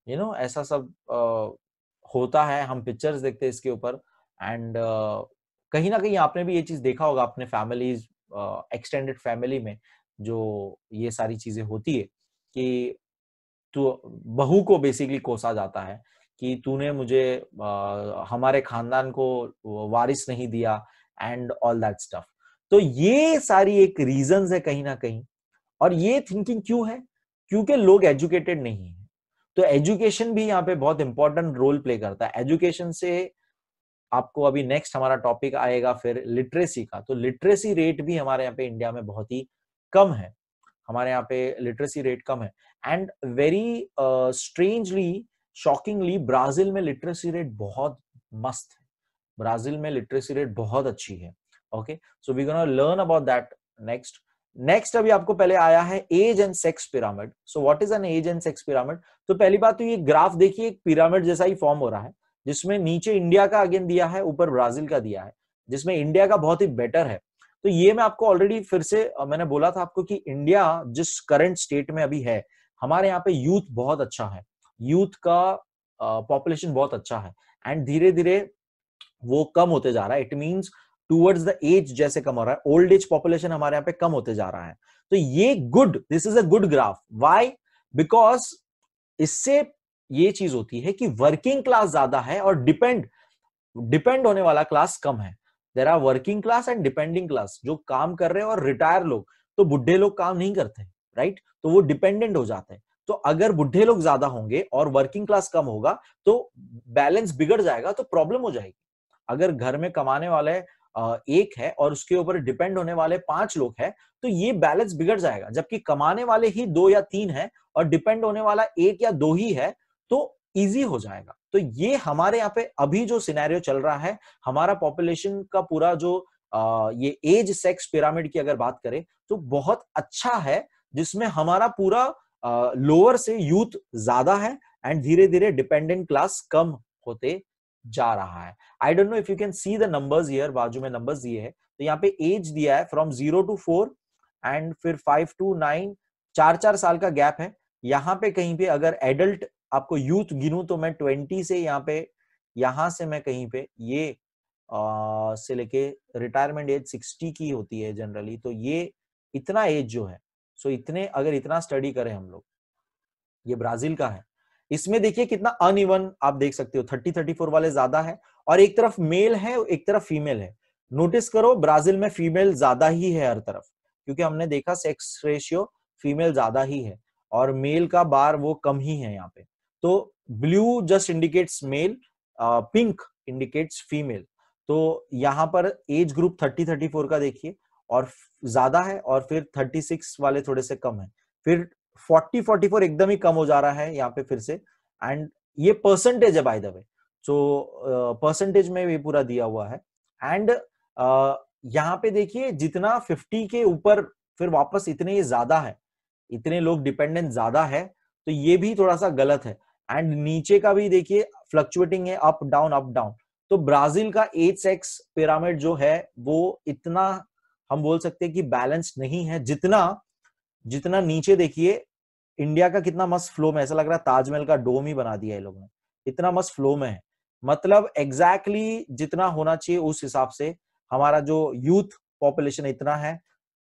ऐसा सब होता है। हम पिक्चर्स देखते हैं इसके ऊपर एंड कहीं ना कहीं आपने भी ये चीज देखा होगा अपने फैमिलीज, एक्सटेंडेड फैमिली में, जो ये सारी चीजें होती है कि तो बहू को बेसिकली कोसा जाता है कि तूने मुझे हमारे खानदान को वारिस नहीं दिया एंड ऑल दैट स्टफ। तो ये सारी एक रीजंस है कहीं ना कहीं। और ये थिंकिंग क्यों है? क्योंकि लोग एजुकेटेड नहीं है। तो एजुकेशन भी यहाँ पे बहुत इंपॉर्टेंट रोल प्ले करता है। एजुकेशन से आपको अभी नेक्स्ट हमारा टॉपिक आएगा फिर लिटरेसी का। तो लिटरेसी रेट भी हमारे यहाँ पे इंडिया में बहुत ही कम है। हमारे यहाँ पे लिटरेसी रेट कम है and very strangely, shockingly, Brazil में लिटरेसी रेट बहुत मस्त है। ब्राजील में लिटरेसी रेट बहुत अच्छी है। Okay, so we gonna learn about that next अभी आपको पहले आया है age and sex pyramid. So what is an age and sex pyramid? तो पहली बात तो ये ग्राफ देखिए, एक पिरामिड जैसा ही फॉर्म हो रहा है, जिसमें नीचे इंडिया का अगेन दिया है, ऊपर ब्राजील का दिया है, जिसमें इंडिया का बहुत ही बेटर है। तो ये मैं आपको ऑलरेडी फिर से मैंने बोला था आपको कि इंडिया जिस करंट स्टेट में अभी है, हमारे यहाँ पे यूथ बहुत अच्छा है, यूथ का पॉपुलेशन बहुत अच्छा है एंड धीरे धीरे वो कम होते जा रहा है। It means towards the age जैसे कम हो रहा है, ओल्ड एज पॉपुलेशन हमारे यहाँ पे कम होते जा रहा है। तो ये good, this is a good graph. Why? Because इससे ये चीज होती है कि वर्किंग क्लास ज्यादा है और डिपेंड होने वाला क्लास कम है। There are working class and depending class, जो काम कर रहे हैं, और रिटायर लोग। तो बुढ़े लोग काम नहीं करते, राइट? तो वो डिपेंडेंट हो जाते हैं। तो अगर बुढ़े लोग ज्यादा होंगे और वर्किंग क्लास कम होगा तो बैलेंस बिगड़ जाएगा, तो प्रॉब्लम हो जाएगी। अगर घर में कमाने वाले एक है और उसके ऊपर डिपेंड होने वाले 5 लोग हैं, तो ये बैलेंस बिगड़ जाएगा। जबकि कमाने वाले ही 2 या 3 है और डिपेंड होने वाला 1 या 2 ही है, तो इजी हो जाएगा। तो ये हमारे यहाँ पे अभी जो सिनेरियो चल रहा है, हमारा पॉपुलेशन का पूरा जो ये एज सेक्स पिरामिड की अगर बात करें तो बहुत अच्छा है, जिसमें हमारा पूरा लोअर से यूथ ज्यादा है एंड धीरे धीरे डिपेंडेंट क्लास कम होते जा रहा है। I don't know if you can see the numbers here, बाजू में नंबर्स दिए हैं। तो यहाँ पे एज दिया है फ्रॉम 0 to 4 एंड फिर 5 to 9, 4 साल का गैप है। यहाँ पे कहीं पे अगर एडल्ट आपको यूथ गिनूं तो मैं 20 से यहाँ से मैं कहीं पे ये से लेके रिटायरमेंट एज 60 की होती है जनरली। तो ये इतना एज जो है, सो इतने अगर इतना स्टडी करें हम लोग, ये ब्राजील का है। इसमें देखिए कितना अनइवन आप देख सकते हो, 30-34 वाले ज्यादा है और एक तरफ मेल है एक तरफ फीमेल है। नोटिस करो ब्राजील में फीमेल ज्यादा ही है हर तरफ, क्योंकि हमने देखा सेक्स रेशियो फीमेल ज्यादा ही है और मेल का बार वो कम ही है यहाँ पे। तो blue just indicates male, pink indicates female. तो यहाँ पर एज ग्रुप 30-34 का देखिए और ज्यादा है, और फिर 36 वाले थोड़े से कम है, फिर 40-44 एकदम ही कम हो जा रहा है यहाँ पे फिर से। एंड ये परसेंटेज है by the way, so percentage में भी पूरा दिया हुआ है। एंड यहाँ पे देखिए जितना 50 के ऊपर फिर वापस इतने ज्यादा है, इतने लोग डिपेंडेंट ज्यादा है, तो ये भी थोड़ा सा गलत है। एंड नीचे का भी देखिए फ्लक्चुएटिंग है, अप डाउन अप डाउन। तो ब्राजील का एज सेक्स पिरामिड जो है वो इतना हम बोल सकते हैं कि बैलेंस नहीं है, जितना जितना नीचे देखिए इंडिया का कितना मस्त फ्लो में, ऐसा लग रहा है ताजमहल का डोम ही बना दिया है लोगों ने, इतना मस्त फ्लो में है। मतलब एग्जैक्टली जितना होना चाहिए उस हिसाब से हमारा जो यूथ पॉपुलेशन इतना है,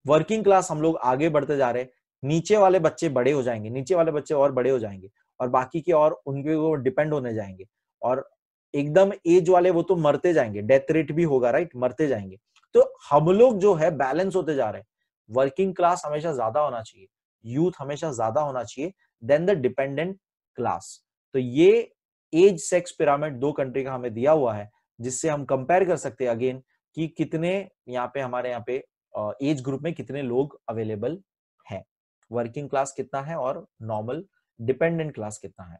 वर्किंग क्लास हम लोग आगे बढ़ते जा रहे हैं, नीचे वाले बच्चे बड़े हो जाएंगे, नीचे वाले बच्चे और बड़े हो जाएंगे, और बाकी के और उनके वो डिपेंड होने जाएंगे, और एकदम एज वाले वो तो मरते जाएंगे, डेथ रेट भी होगा, राइट, मरते जाएंगे। तो हम लोग जो है बैलेंस होते जा रहे हैं, वर्किंग क्लास हमेशा ज्यादा होना चाहिए, यूथ हमेशा ज्यादा होना चाहिए देन द डिपेंडेंट क्लास। तो ये एज सेक्स पिरामिड दो कंट्री का हमें दिया हुआ है, जिससे हम कंपेयर कर सकते हैं अगेन कि कितने यहाँ पे हमारे यहाँ पे एज ग्रुप में कितने लोग अवेलेबल है, वर्किंग क्लास कितना है और नॉर्मल डिपेंडेंट क्लास कितना है।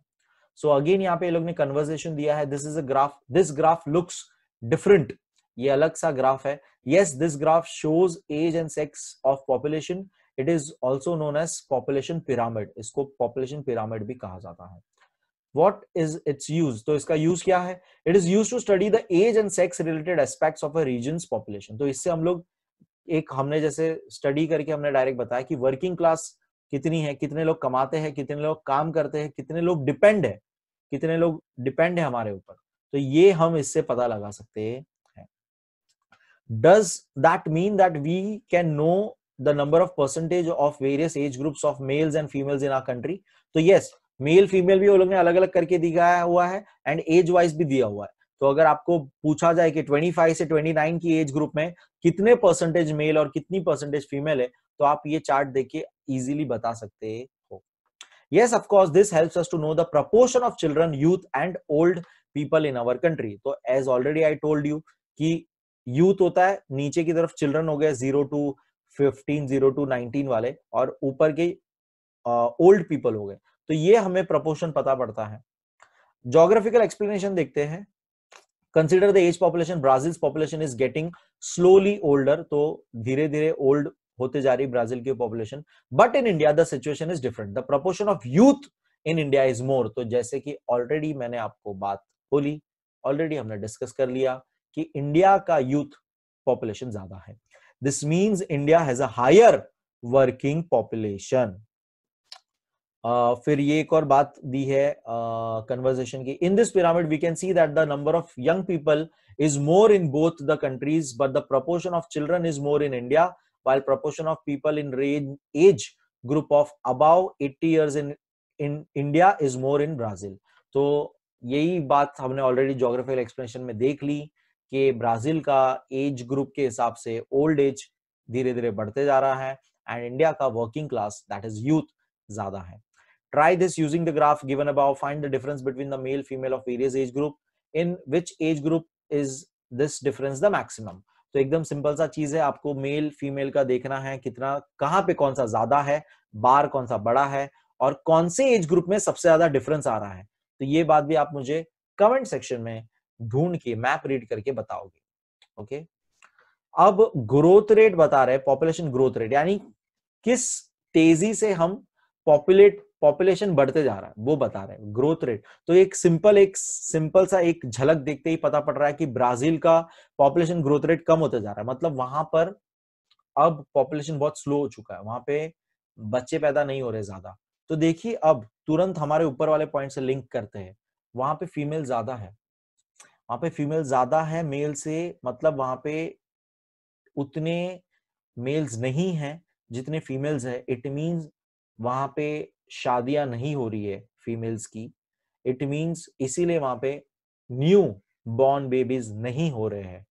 सो अगेन यहाँ पे लोग ने कन्वर्सेशन दिया है, this is a graph, this graph looks different, ये अलग सा ग्राफ है। Yes, this graph shows age and sex of population, it is also known as population pyramid, इसको पॉपुलेशन पिरामिड भी कहा जाता है। What is its use? तो इसका यूज क्या है? It is used to study the age and sex related aspects of a region's population। तो इससे हम लोग एक हमने जैसे स्टडी करके हमने डायरेक्ट बताया कि वर्किंग क्लास कितनी है, कितने लोग कमाते हैं, कितने लोग काम करते हैं, कितने लोग डिपेंड है, कितने लोग डिपेंड है हमारे ऊपर, तो ये हम इससे पता लगा सकते हैं। Does that mean that we can know the number of percentage of various age groups of males and females in our country? तो yes, मेल फीमेल भी वो लोग ने अलग अलग करके दिखाया हुआ है एंड एज वाइज भी दिया हुआ है। तो अगर आपको पूछा जाए कि 25 से 29 की एज ग्रुप में कितने परसेंटेज मेल और कितनी परसेंटेज फीमेल है, तो आप ये चार्ट देख के इजीली बता सकते हो। Yes, of course, this helps us to know the proportion of children, youth and old people in our country। तो as already I told you कि यूथ होता है, नीचे की तरफ चिल्ड्रन हो गए 0 to 15, 0 to 19 वाले, और ऊपर के ओल्ड पीपल हो गए। तो ये हमें प्रपोर्शन पता पड़ता है। ज्योग्राफिकल एक्सप्लेनेशन देखते हैं। Consider the age population, Brazil's population is getting slowly older, तो धीरे धीरे ओल्ड होते जा रही ब्राजील की population. But in India the situation is different, the proportion of youth in India is more. तो जैसे कि ऑलरेडी मैंने आपको बात बोली, ऑलरेडी हमने डिस्कस कर लिया कि इंडिया का यूथ पॉपुलेशन ज्यादा है। This means India has a higher working population. फिर ये एक और बात दी है कन्वर्सेशन की, in this pyramid we can see that the number of young people is more in both the countries, but the proportion of children is more in India, while proportion of people in age group of above 80 years in India is more in Brazil। तो यही बात हमने ऑलरेडी ज्योग्राफिकल एक्सप्लेनेशन में देख ली कि ब्राजील का एज ग्रुप के हिसाब से ओल्ड एज धीरे धीरे बढ़ते जा रहा है, एंड इंडिया का working class that is youth ज्यादा है। Try this using the graph given above. Find the difference between the male female of various age group. In which age group is this difference the maximum? तो एकदम सिंपल सा चीज है, आपको मेल फीमेल का देखना है कितना, कहां पे कौन सा ज्यादा है, बार कौन सा बड़ा है, और कौन से एज ग्रुप में सबसे ज्यादा डिफरेंस आ रहा है। तो ये बात भी आप मुझे कमेंट सेक्शन में ढूंढ के मैप रीड करके बताओगे। ओके, अब ग्रोथ रेट बता रहे, पॉपुलेशन ग्रोथ रेट, यानी किस तेजी से हम पॉपुलेशन बढ़ते जा रहा है वो बता रहे हैं ग्रोथ रेट। तो एक सिंपल सा एक झलक देखते ही पता पड़ रहा है कि ब्राजील का पॉपुलेशन ग्रोथ रेट कम होते जा रहा है, मतलब वहां पर अब पॉपुलेशन बहुत स्लो हो चुका है, वहां पे बच्चे पैदा नहीं हो रहे ज्यादा। तो देखिए अब तुरंत हमारे ऊपर वाले पॉइंट से लिंक करते हैं, वहां पे फीमेल ज्यादा है, वहां पे फीमेल ज्यादा है मेल से, मतलब वहां पे उतने मेल्स नहीं हैं जितने फीमेल्स है। इट मींस वहां पे शादियां नहीं हो रही है फीमेल्स की, इट मींस इसीलिए वहां पे न्यू बॉर्न बेबीज नहीं हो रहे हैं।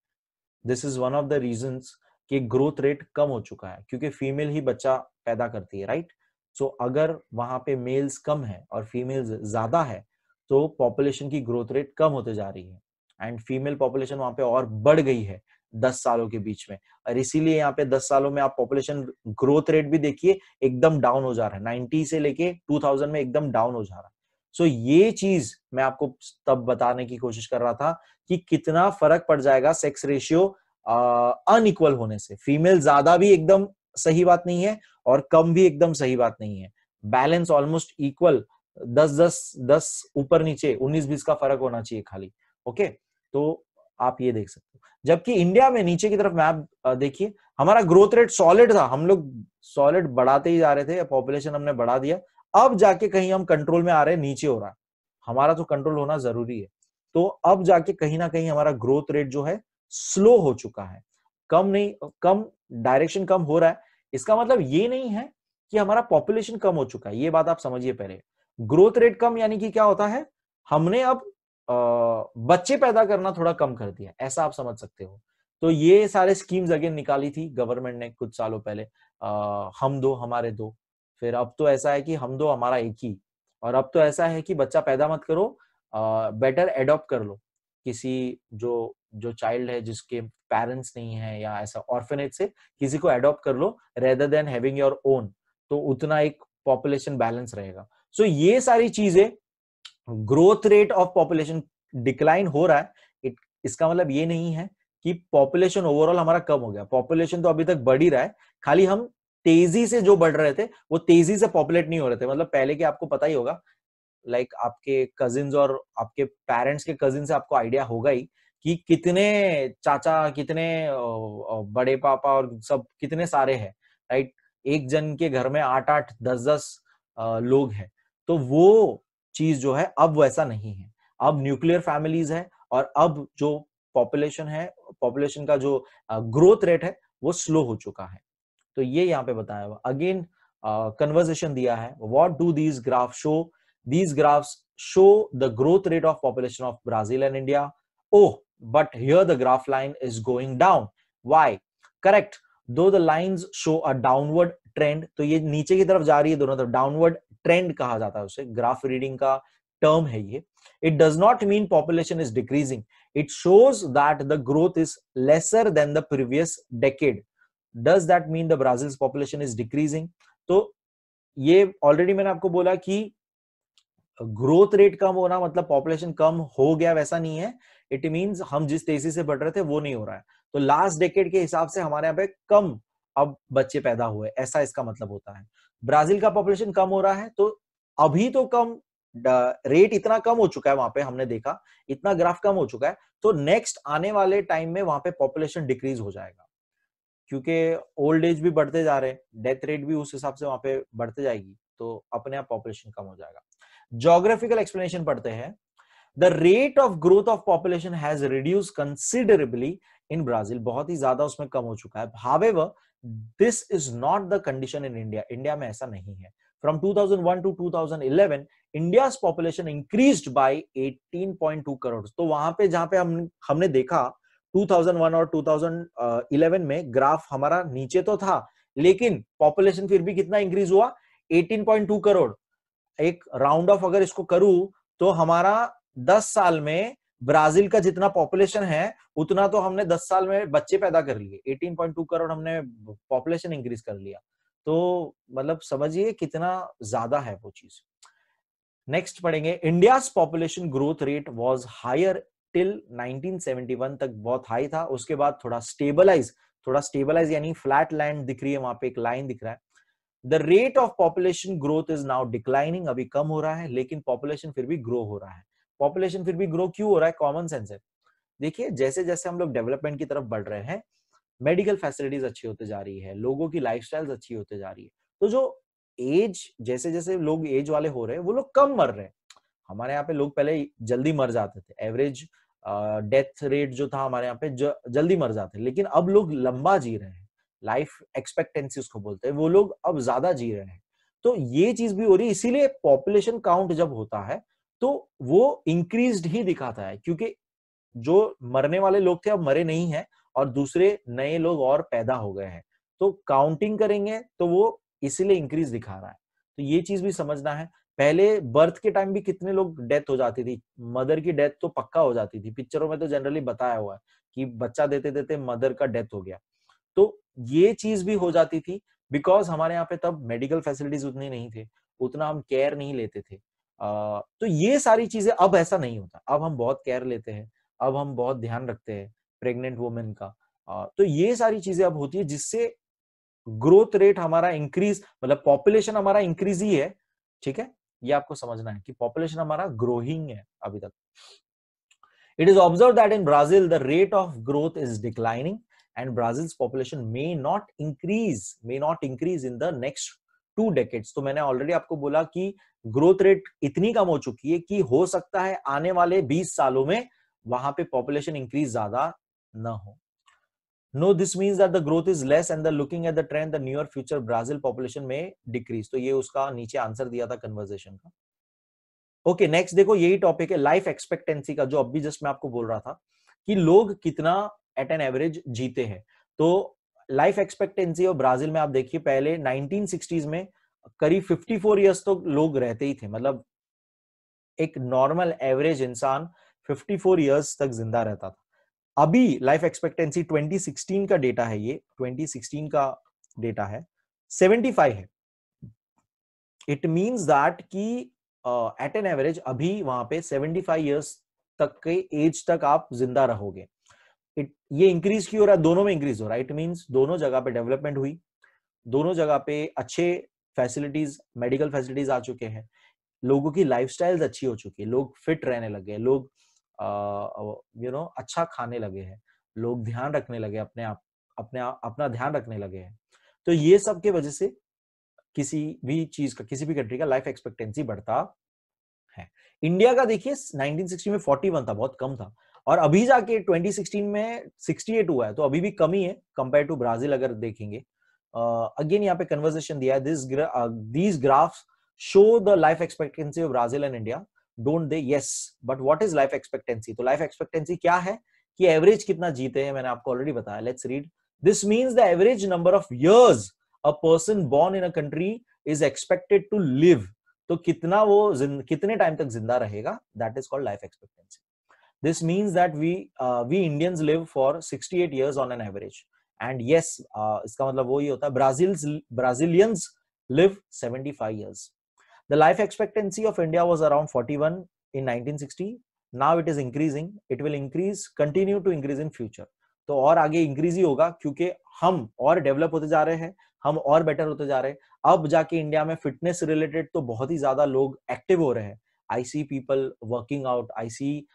This is one of the reasons कि ग्रोथ रेट कम हो चुका है, क्योंकि फीमेल ही बच्चा पैदा करती है, राइट। सो अगर वहां पे मेल्स कम है और फीमेल्स ज्यादा है, तो पॉपुलेशन की ग्रोथ रेट कम होते जा रही है, एंड फीमेल पॉपुलेशन वहां पे और बढ़ गई है 10 सालों के बीच में। और इसीलिए यहाँ पे 10 सालों में आप पॉपुलेशन ग्रोथ रेट भी देखिए एकदम डाउन हो जा रहा है, 90 से लेके 2000 में एकदम डाउन हो जा रहा है। सो ये चीज मैं आपको तब बताने की कोशिश कर रहा था कि कितना फर्क पड़ जाएगा सेक्स रेशियो अनइक्वल होने से। फीमेल ज्यादा भी एकदम सही बात नहीं है और कम भी एकदम सही बात नहीं है, बैलेंस ऑलमोस्ट इक्वल, 10 ऊपर नीचे 19-20 का फर्क होना चाहिए खाली। ओके, तो आप ये देख सकते हो। जबकि इंडिया में नीचे की तरफ मैप देखिए, हमारा ग्रोथ रेट सॉलिड था, हम लोग सॉलिड बढ़ाते ही जा रहे थे, पॉपुलेशन हमने बढ़ा दिया, अब जाके कहीं हम कंट्रोल में आ रहे हैं, नीचे हो रहा है, हमारा तो कंट्रोल होना जरूरी है। तो अब जाके कहीं ना कहीं हमारा ग्रोथ रेट जो है स्लो हो चुका है, कम नहीं, कम डायरेक्शन कम हो रहा है। इसका मतलब ये नहीं है कि हमारा पॉपुलेशन कम हो चुका है, ये बात आप समझिए पहले। ग्रोथ रेट कम यानी कि क्या होता है, हमने अब बच्चे पैदा करना थोड़ा कम कर दिया, ऐसा आप समझ सकते हो। तो ये सारे स्कीम्स अगेन निकाली थी गवर्नमेंट ने कुछ सालों पहले, हम दो हमारे दो, फिर अब तो ऐसा है कि हम दो हमारा एक ही, और अब तो ऐसा है कि बच्चा पैदा मत करो, बेटर एडॉप्ट कर लो किसी जो जो चाइल्ड है जिसके पेरेंट्स नहीं है, या ऐसा ऑर्फनेज से किसी को एडॉप्ट कर लो rather than having your own, तो उतना एक पॉपुलेशन बैलेंस रहेगा। सो ये सारी चीजें, growth rate of population decline हो रहा है, इसका मतलब ये नहीं है कि पॉपुलेशन ओवरऑल हमारा कम हो गया, पॉपुलेशन तो अभी तक बढ़ ही रहा है, खाली हम तेजी से जो बढ़ रहे थे वो तेजी से पॉपुलेट नहीं हो रहे थे। मतलब पहले के आपको पता ही होगा, लाइक आपके कजिन्स और आपके पेरेंट्स के कजिन से आपको आइडिया होगा ही कि कितने चाचा, कितने बड़े पापा और सब कितने सारे हैं, राइट। एक जन के घर में 8-8 10-10 लोग हैं। तो वो चीज जो है अब वैसा नहीं है, अब न्यूक्लियर फैमिलीज है, और अब जो पॉपुलेशन है, पॉपुलेशन का जो ग्रोथ रेट है वो स्लो हो चुका है। तो ये यहाँ पे बताया हुआ अगेन कन्वर्सेशन दिया है, what do these graph show, these graphs show the growth rate of population of Brazil and India. Oh, but here the graph line is going down. Why? Correct. Though the lines show a downward trend, तो ये नीचे की तरफ जा रही है दोनों तरफ, डाउनवर्ड ट्रेंड कहा जाता है उसे, ग्राफ रीडिंग का टर्म है ये। It does not mean population is decreasing. It shows that the growth is lesser than the previous decade. Does that mean the Brazil's population is decreasing? तो ये ऑलरेडी मैंने आपको बोला कि ग्रोथ रेट कम होना मतलब पॉपुलेशन कम हो गया वैसा नहीं है, इट मींस हम जिस तेजी से बढ़ रहे थे वो नहीं हो रहा है। तो लास्ट डेकेड के हिसाब से हमारे यहाँ पे कम अब बच्चे पैदा हुए, ऐसा इसका मतलब होता है। ब्राजील का पॉपुलेशन कम हो रहा है, तो अभी तो कम, रेट इतना कम हो चुका है वहां पे, हमने देखा इतना ग्राफ कम हो चुका है, तो नेक्स्ट आने वाले टाइम में वहां पे पॉपुलेशन डिक्रीज हो जाएगा, क्योंकि ओल्ड एज भी बढ़ते जा रहे हैं, डेथ रेट भी उस हिसाब से वहां पे बढ़ते जाएगी, तो अपने आप पॉपुलेशन कम हो जाएगा। ज्योग्राफिकल एक्सप्लेनेशन पढ़ते हैं। The rate of growth of population has reduce considerably in Brazil, बहुत ही ज्यादा उसमें कम हो चुका है। However this is not the condition in India, India में ऐसा नहीं है। From 2001 to 2011 India's population increased by 18.2 crore. तो वहां पे जहां पे हमने देखा 2001 और 2011 में ग्राफ हमारा नीचे तो था, लेकिन पॉपुलेशन फिर भी कितना इंक्रीज हुआ, 18.2 करोड़। एक राउंड ऑफ अगर इसको करूं तो हमारा 10 साल में ब्राजील का जितना पॉपुलेशन है उतना तो हमने 10 साल में बच्चे पैदा कर लिए, 18.2 करोड़ हमने पॉपुलेशन इंक्रीज कर लिया। तो मतलब समझिए कितना ज्यादा है वो चीज। नेक्स्ट पढ़ेंगे, India's population growth rate was higher till 1971 तक, बहुत हाई था, उसके बाद थोड़ा स्टेबलाइज यानी फ्लैट लैंड दिख रही है, वहां पे एक लाइन दिख रहा है। The rate of population growth is now declining, अभी कम हो रहा है, लेकिन पॉपुलेशन फिर भी ग्रो हो रहा है। पॉपुलेशन फिर भी ग्रो क्यों हो रहा है, कॉमन सेंस है। देखिए जैसे जैसे हम लोग डेवलपमेंट की तरफ बढ़ रहे हैं, मेडिकल फैसिलिटीज अच्छी होते जा रही है, लोगों की लाइफस्टाइल्स अच्छी होते जा रही है, तो जो एज, जैसे जैसे लोग एज वाले हो रहे हैं वो लोग कम मर रहे हैं। हमारे यहाँ पे लोग पहले जल्दी मर जाते थे, एवरेज डेथ रेट जो था हमारे यहाँ पे जल्दी मर जाते, लेकिन अब लोग लंबा जी रहे हैं, लाइफ एक्सपेक्टेंसी उसको बोलते हैं, वो लोग अब ज्यादा जी रहे हैं। तो ये चीज भी हो रही है, इसीलिए पॉपुलेशन काउंट जब होता है तो वो इंक्रीज्ड ही दिखाता है, क्योंकि जो मरने वाले लोग थे अब मरे नहीं है, और दूसरे नए लोग और पैदा हो गए हैं, तो काउंटिंग करेंगे तो वो इसीलिए इंक्रीज दिखा रहा है। तो ये चीज भी समझना है। पहले बर्थ के टाइम भी कितने लोग डेथ हो जाती थी, मदर की डेथ तो पक्का हो जाती थी, पिक्चरों में तो जनरली बताया हुआ है कि बच्चा देते देते मदर का डेथ हो गया। तो ये चीज भी हो जाती थी, बिकॉज हमारे यहाँ पे तब मेडिकल फैसिलिटीज उतनी नहीं थे, उतना हम केयर नहीं लेते थे। तो ये सारी चीजें अब ऐसा नहीं होता, अब हम बहुत केयर लेते हैं, अब हम बहुत ध्यान रखते हैं प्रेग्नेंट वुमेन का। तो ये सारी चीजें अब होती है, जिससे ग्रोथ रेट हमारा इंक्रीज, मतलब पॉपुलेशन हमारा इंक्रीज ही है, ठीक है। ये आपको समझना है कि पॉपुलेशन हमारा ग्रोइंग है अभी तक। It is observed that in Brazil the rate of growth is declining and Brazil's population may not increase in the next 2 decades। तो मैंने ऑलरेडी आपको बोला कि ग्रोथ रेट इतनी कम हो चुकी है कि हो सकता है आने वाले 20 सालों में वहां पे पॉपुलेशन इंक्रीज ज्यादा ना हो। No, this means that the growth is less and the looking at the trend, the near future Brazil population may decrease। तो ये उसका नीचे आंसर दिया था कन्वर्सेशन का। ओके, नेक्स्ट देखो, यही टॉपिक है लाइफ एक्सपेक्टेंसी का, जो अभी जस्ट मैं आपको बोल रहा था कि लोग कितना एट एन एवरेज जीते हैं। तो लाइफ एक्सपेक्टेंसी और ब्राजील में आप देखिए, पहले 1960s में करीब 54 इयर्स तो लोग रहते ही थे, मतलब एक नॉर्मल एवरेज इंसान 54 इयर्स तक जिंदा रहता था। अभी लाइफ एक्सपेक्टेंसी 2016 का डेटा है, ये 2016 का डेटा है, 75 है। इट मींस दैट कि एट एन एवरेज अभी वहां पे 75 इयर्स तक के एज तक आप जिंदा रहोगे। ये इंक्रीज क्यों हो रहा है? दोनों में इंक्रीज हो रहा है। इट मींस दोनों जगह पे डेवलपमेंट हुई, दोनों जगह पे अच्छे फैसिलिटीज, मेडिकल फैसिलिटीज आ चुके हैं, लोगों की लाइफस्टाइल्स अच्छी हो चुकी है, लोग फिट रहने लगे, लोग अच्छा खाने लगे हैं, लोग ध्यान रखने लगे अपना ध्यान रखने लगे हैं। तो ये सब के वजह से किसी भी चीज का, किसी भी कंट्री का लाइफ एक्सपेक्टेंसी बढ़ता है। इंडिया का देखिए 1960 में 41 था, बहुत कम था, और अभी जाके 2016 में 68 हुआ है, तो अभी भी कमी है कंपेयर टू ब्राजील अगर देखेंगे। अगेन यहाँ पे कन्वर्सेशन दिया है, these graphs show the life expectancy of Brazil and India, don't they? Yes, but what is life expectancy? तो लाइफ एक्सपेक्टेंसी क्या है कि एवरेज कितना जीते हैं, मैंने आपको ऑलरेडी बताया। Let's read, this means the average number of years a person born in a country is expected to live. तो कितना वो कितने टाइम तक जिंदा रहेगा, that is called life expectancy. This means that we Indians live for 68 years on an average, and yes, इसका मतलब वो ही होता है, Brazilians live 75 years. The life expectancy of India was around 41 in 1960. Now it is increasing. It will continue to increase in future. तो और आगे इंक्रीज ही होगा, क्योंकि हम और डेवलप होते जा रहे हैं, हम और बेटर होते जा रहे हैं। अब जाके इंडिया में फिटनेस रिलेटेड तो बहुत ही ज्यादा लोग एक्टिव हो रहे हैं। आई सी पीपल वर्किंग आउट, आई सी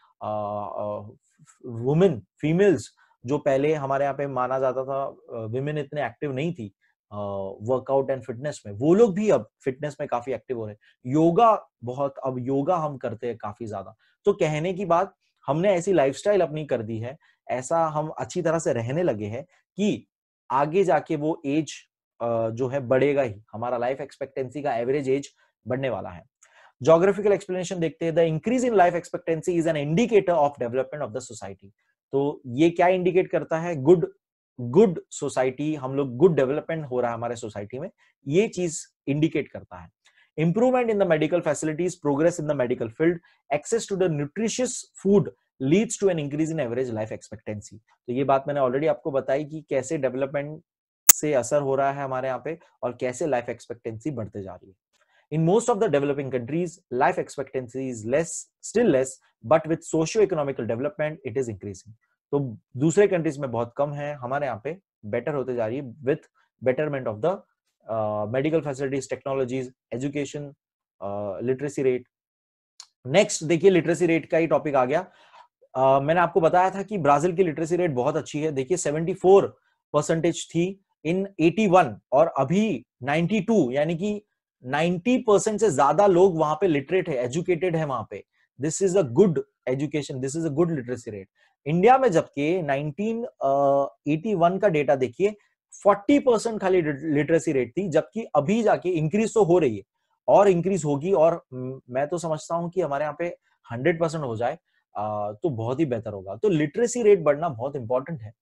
वुमेन, फीमेल्स, जो पहले हमारे यहाँ पे माना जाता था विमेन इतने एक्टिव नहीं थी वर्कआउट एंड फिटनेस में, वो लोग भी अब फिटनेस में काफी एक्टिव हो रहे हैं। योगा बहुत, अब योगा हम करते हैं काफी ज्यादा। तो कहने की बात, हमने ऐसी लाइफस्टाइल अपनी कर दी है, ऐसा हम अच्छी तरह से रहने लगे हैं कि आगे जाके वो एज जो है बढ़ेगा ही, हमारा लाइफ एक्सपेक्टेंसी का एवरेज एज बढ़ने वाला है। ज्योग्राफिकल एक्सप्लेनेशन देखते हैं, the increase in life expectancy is an indicator of development of the society. तो ये क्या इंडिकेट करता है? गुड सोसाइटी, हम लोग गुड डेवलपमेंट हो रहा है हमारे सोसाइटी में, ये चीज इंडिकेट करता है। Improvement in the medical facilities, progress in the medical field, access to the nutritious food leads to an increase in average life expectancy. तो ये बात मैंने ऑलरेडी आपको बताई कि कैसे डेवलपमेंट से असर हो रहा है हमारे यहाँ पे और कैसे लाइफ एक्सपेक्टेंसी बढ़ते जा रही है। In most of the developing countries, life expectancy is still less, but with socio-economical development, it is increasing. तो दूसरे कंट्रीज में बहुत कम है, हमारे यहाँ पे बेटर होते जा रही है with betterment of the medical facilities, technologies, education, literacy rate. Next देखिए, लिटरेसी रेट का ही टॉपिक आ गया। मैंने आपको बताया था कि ब्राजील की लिटरेसी रेट बहुत अच्छी है। देखिए 74% थी इन 81 और अभी 92, यानी कि 90% से ज्यादा लोग वहां पे लिटरेट है, एजुकेटेड है वहां पे। This is a good education, this is a good literacy rate. India में जबकि 1981 का डेटा देखिए 40% खाली लिटरेसी रेट थी, जबकि अभी जाके इंक्रीज तो हो रही है और इंक्रीज होगी, और मैं तो समझता हूं कि हमारे यहाँ पे 100% हो जाए तो बहुत ही बेहतर होगा। तो लिटरेसी रेट बढ़ना बहुत इंपॉर्टेंट है।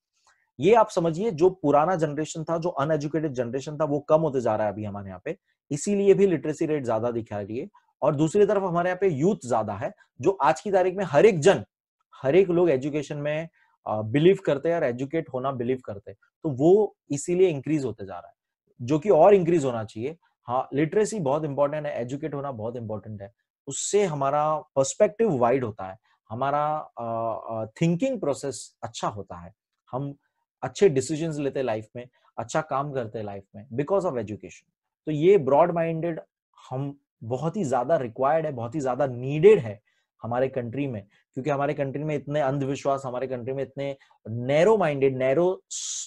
ये आप समझिए, जो पुराना जनरेशन था, जो अनएजुकेटेड जनरेशन था, वो कम होते जा रहा है अभी हमारे यहाँ पे, इसीलिए भी लिटरेसी रेट ज्यादा दिखा रही है। और दूसरी तरफ हमारे यहाँ पे यूथ ज्यादा है, जो आज की तारीख में हर एक लोग एजुकेशन में बिलीव करते हैं और एजुकेट होना बिलीव करते हैं, तो वो इसीलिए इंक्रीज होते जा रहा है, जो कि और इंक्रीज होना चाहिए। हाँ, लिटरेसी बहुत इंपॉर्टेंट है, एजुकेट होना बहुत इंपॉर्टेंट है, उससे हमारा पर्सपेक्टिव वाइड होता है, हमारा थिंकिंग प्रोसेस अच्छा होता है, हम अच्छे डिसीजंस लेते हैं लाइफ में, अच्छा काम करते हैं लाइफ में बिकॉज ऑफ एजुकेशन। तो ये ब्रॉड माइंडेड हम बहुत ही ज्यादा रिक्वायर्ड है, बहुत ही ज्यादा नीडेड है हमारे कंट्री में, क्योंकि हमारे कंट्री में इतने अंधविश्वास, हमारे कंट्री में इतने नैरो माइंडेड, नैरो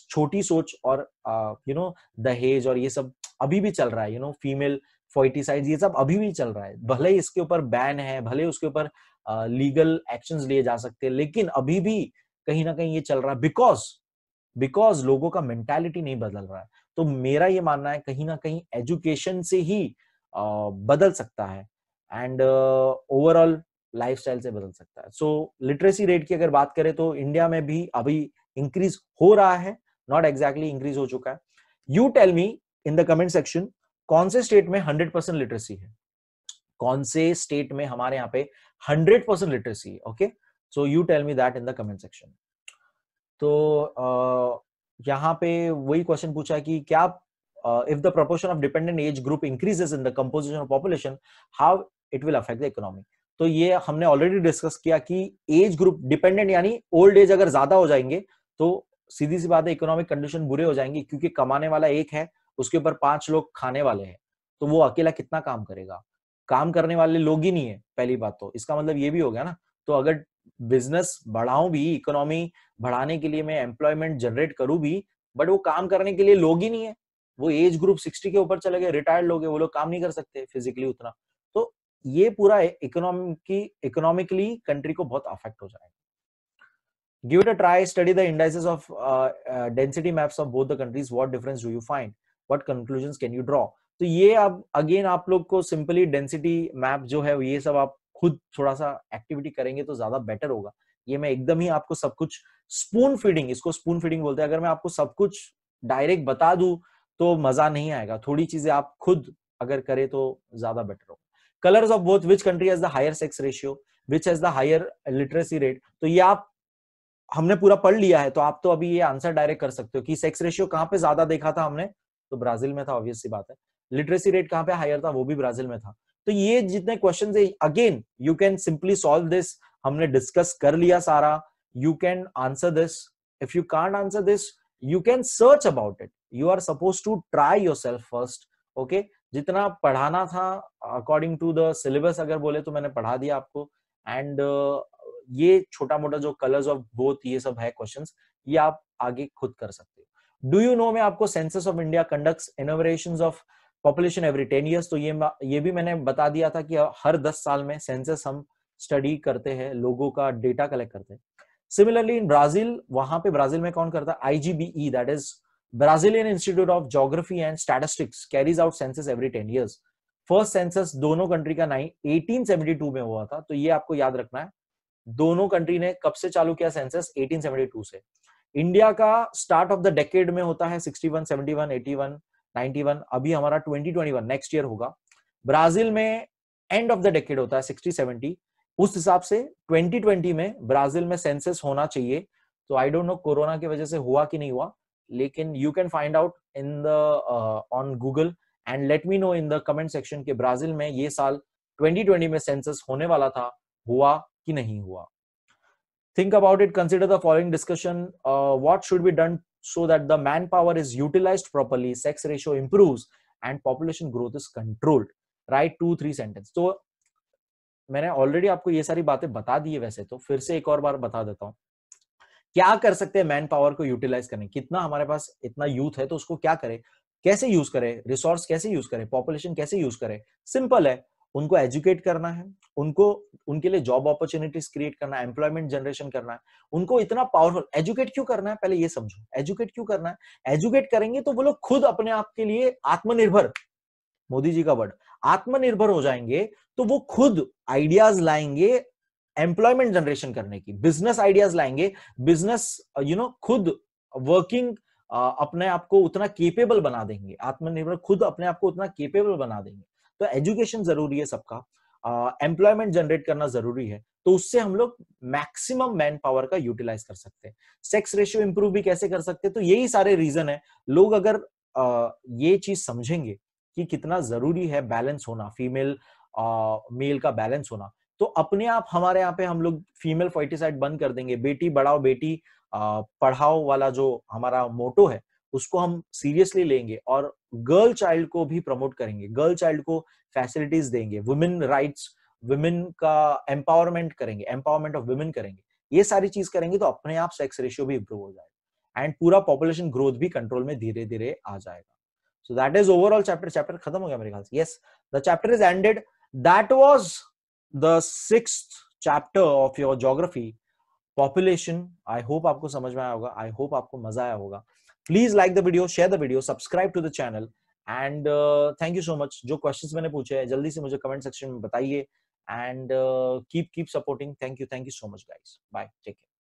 छोटी सोच और दहेज और ये सब अभी भी चल रहा है, फीमेल फर्टिसाइड, ये सब अभी भी चल रहा है, भले ही इसके ऊपर बैन है, भले उसके ऊपर लीगल एक्शंस लिए जा सकते हैं, लेकिन अभी भी कहीं ना कहीं ये चल रहा है बिकॉज लोगों का मेंटालिटी नहीं बदल रहा है। तो मेरा ये मानना है कहीं ना कहीं एजुकेशन से ही बदल सकता है, एंड ओवरऑल लाइफस्टाइल से बदल सकता है। सो लिटरेसी रेट की अगर बात करें तो इंडिया में भी अभी इंक्रीज हो रहा है, नॉट एग्जैक्टली इंक्रीज हो चुका है। You tell me in the comment section, कौन से स्टेट में 100% लिटरेसी है, कौन से स्टेट में हमारे यहाँ पे 100% लिटरेसी है। Okay, so you tell me that in the comment section. तो यहाँ पे वही क्वेश्चन पूछा कि क्या if the proportion of dependent age group increases in the composition of population, how it will affect the economy. तो ये हमने ऑलरेडी डिस्कस किया कि एज ग्रुप डिपेंडेंट यानी ओल्ड एज अगर ज्यादा हो जाएंगे तो सीधी सी बात है इकोनॉमिक कंडीशन बुरे हो जाएंगी, क्योंकि कमाने वाला एक है, उसके ऊपर 5 लोग खाने वाले हैं, तो वो अकेला कितना काम करेगा, काम करने वाले लोग ही नहीं है पहली बात। तो इसका मतलब ये भी हो गया ना, तो अगर बिजनेस बढ़ाऊं भी, इकोनॉमी बढ़ाने के लिए मैं एम्प्लॉयमेंट जनरेट करूं भी, बट वो काम करने के लिए लोग ही नहीं है, वो एज ग्रुप 60 के ऊपर चले गए, रिटायर्ड लोग हैं, वो लोग काम नहीं कर सकते फिजिकली उतना, तो ये पूरा इकोनॉमिकली कंट्री को बहुत अफेक्ट हो जाएगा। Give it a try, study the indices of density maps of both the countries. What difference do you find? What conclusions can you draw? तो ये अब अगेन आप लोग को सिंपली डेंसिटी मैप जो है ये सब आप खुद थोड़ा सा एक्टिविटी करेंगे तो ज्यादा बेटर होगा। ये मैं एकदम ही आपको सब कुछ स्पून फीडिंग, इसको स्पून फीडिंग बोलते हैं, अगर मैं आपको सब कुछ डायरेक्ट बता दूं तो मजा नहीं आएगा, थोड़ी चीजें आप खुद अगर करें तो ज्यादा बेटर होगा। Colours of both, which country has the higher sex ratio, which has the higher literacy rate, तो ये आप हमने पूरा पढ़ लिया है, तो आप तो अभी ये आंसर डायरेक्ट कर सकते हो कि सेक्स रेशियो कहां पे ज्यादा देखा था हमने, तो ब्राजील में था, ऑब्वियस सी बात है। लिटरेसी रेट कहां पे हायर था, वो भी ब्राजील में था। तो ये जितने क्वेश्चन है, again you can simply solve this, हमने डिस्कस कर लिया सारा, you can answer this. If you can't answer this, you can search about it, you are suppose to try yourself first. Okay, जितना पढ़ाना था अकॉर्डिंग टू द सिलेबस अगर बोले तो मैंने पढ़ा दिया आपको, एंड ये छोटा मोटा जो कलर्स ऑफ बोथ ये सब है क्वेश्चंस, ये आप आगे खुद कर सकते हो। डू यू नो में आपको census of India conducts innovations of population every 10 years, तो ये भी मैंने बता दिया था कि हर 10 साल में सेंसस हम स्टडी करते हैं, लोगों का डेटा कलेक्ट करते हैं। सिमिलरली इन ब्राजील, वहां पे ब्राजील में कौन करता है, IGBE, that is Brazilian institute of geography and statistics, carries out census every 10 years। First census दोनों कंट्री का 1872 में हुआ था, तो ये आपको याद रखना है। दोनों कंट्री ने कब से चालू किया सेंसस, 1872 से। इंडिया का स्टार्ट ऑफ द डेकेड में होता है 61, 71, 81, 91, अभी हमारा 2021 नेक्स्ट ईयर होगा। ब्राजील में एंड ऑफ द डेकेड होता है 60, 70, उस हिसाब से 2020 में ब्राजील में सेंसस होना चाहिए। तो आई डोंट नो कोरोना की वजह से हुआ कि नहीं हुआ, लेकिन you can find out in the on Google and let me know in the comment section कि ब्राजील में ये साल 2020 में सेंसस होने वाला था, हुआ कि नहीं हुआ। Think about it, consider the following discussion. What should be done so that the manpower is utilized properly, sex ratio improves and population growth is controlled? Write 2-3 sentences. तो मैंने ऑलरेडी आपको ये सारी बातें बता दी है, वैसे तो फिर से एक और बार बता देता हूँ। क्या कर सकते हैं मैन पावर को यूटिलाइज करने, कितना हमारे पास इतना यूथ है तो उसको क्या करें, कैसे यूज करें, रिसोर्स कैसे यूज करें, पॉपुलेशन कैसे यूज करें। सिंपल है, उनको एजुकेट करना है, उनको उनके लिए जॉब अपॉर्चुनिटीज क्रिएट करना है, एम्प्लॉयमेंट जनरेशन करना है। उनको इतना पावरफुल एजुकेट क्यों करना है, पहले ये समझो, एजुकेट क्यों करना है। एजुकेट करेंगे तो वो लोग खुद अपने आप के लिए आत्मनिर्भर, मोदी जी का वर्ड, आत्मनिर्भर हो जाएंगे, तो वो खुद आइडियाज लाएंगे एम्प्लॉयमेंट जनरेशन करने की, बिजनेस आइडियाज लाएंगे, बिजनेस खुद वर्किंग अपने आप को उतना केपेबल बना देंगे, आत्मनिर्भर खुद अपने आप को उतना केपेबल बना देंगे। तो एजुकेशन जरूरी है सबका, एम्प्लॉयमेंट जनरेट करना जरूरी है, तो उससे हम लोग मैक्सिमम मैन पावर का यूटिलाइज कर सकते हैं। सेक्स रेशियो इंप्रूव भी कैसे कर सकते हैं, तो यही सारे रीजन है। लोग अगर ये चीज समझेंगे कि कितना जरूरी है बैलेंस होना, फीमेल मेल का बैलेंस होना, तो अपने आप हमारे यहाँ पे हम लोग फीमेल फर्टिसाइड बंद कर देंगे। बेटी बढ़ाओ बेटी पढ़ाओ वाला जो हमारा मोटो है उसको हम सीरियसली लेंगे और गर्ल चाइल्ड को भी प्रमोट करेंगे, गर्ल चाइल्ड को फैसिलिटीज देंगे, वुमेन राइट्स, वुमेन का एम्पावरमेंट करेंगे, एम्पावरमेंट ऑफ वुमेन करेंगे। ये सारी चीज करेंगे तो अपने आप सेक्स रेशियो भी इंप्रूव हो जाएगा एंड पूरा पॉपुलेशन ग्रोथ भी कंट्रोल में धीरे धीरे आ जाएगा। So that is overall chapter. Chapter खत्म हो गया मेरे ख्याल से. Yes, the chapter is ended. That was the 6th chapter of your geography, population. I hope आपको समझ में आया होगा. I hope आपको मजा आया होगा. Please like the video, share the video, subscribe to the channel, and thank you so much. जो questions मैंने पूछे हैं जल्दी से मुझे comment section में बताइए, and keep supporting. Thank you so much guys. Bye. Take care.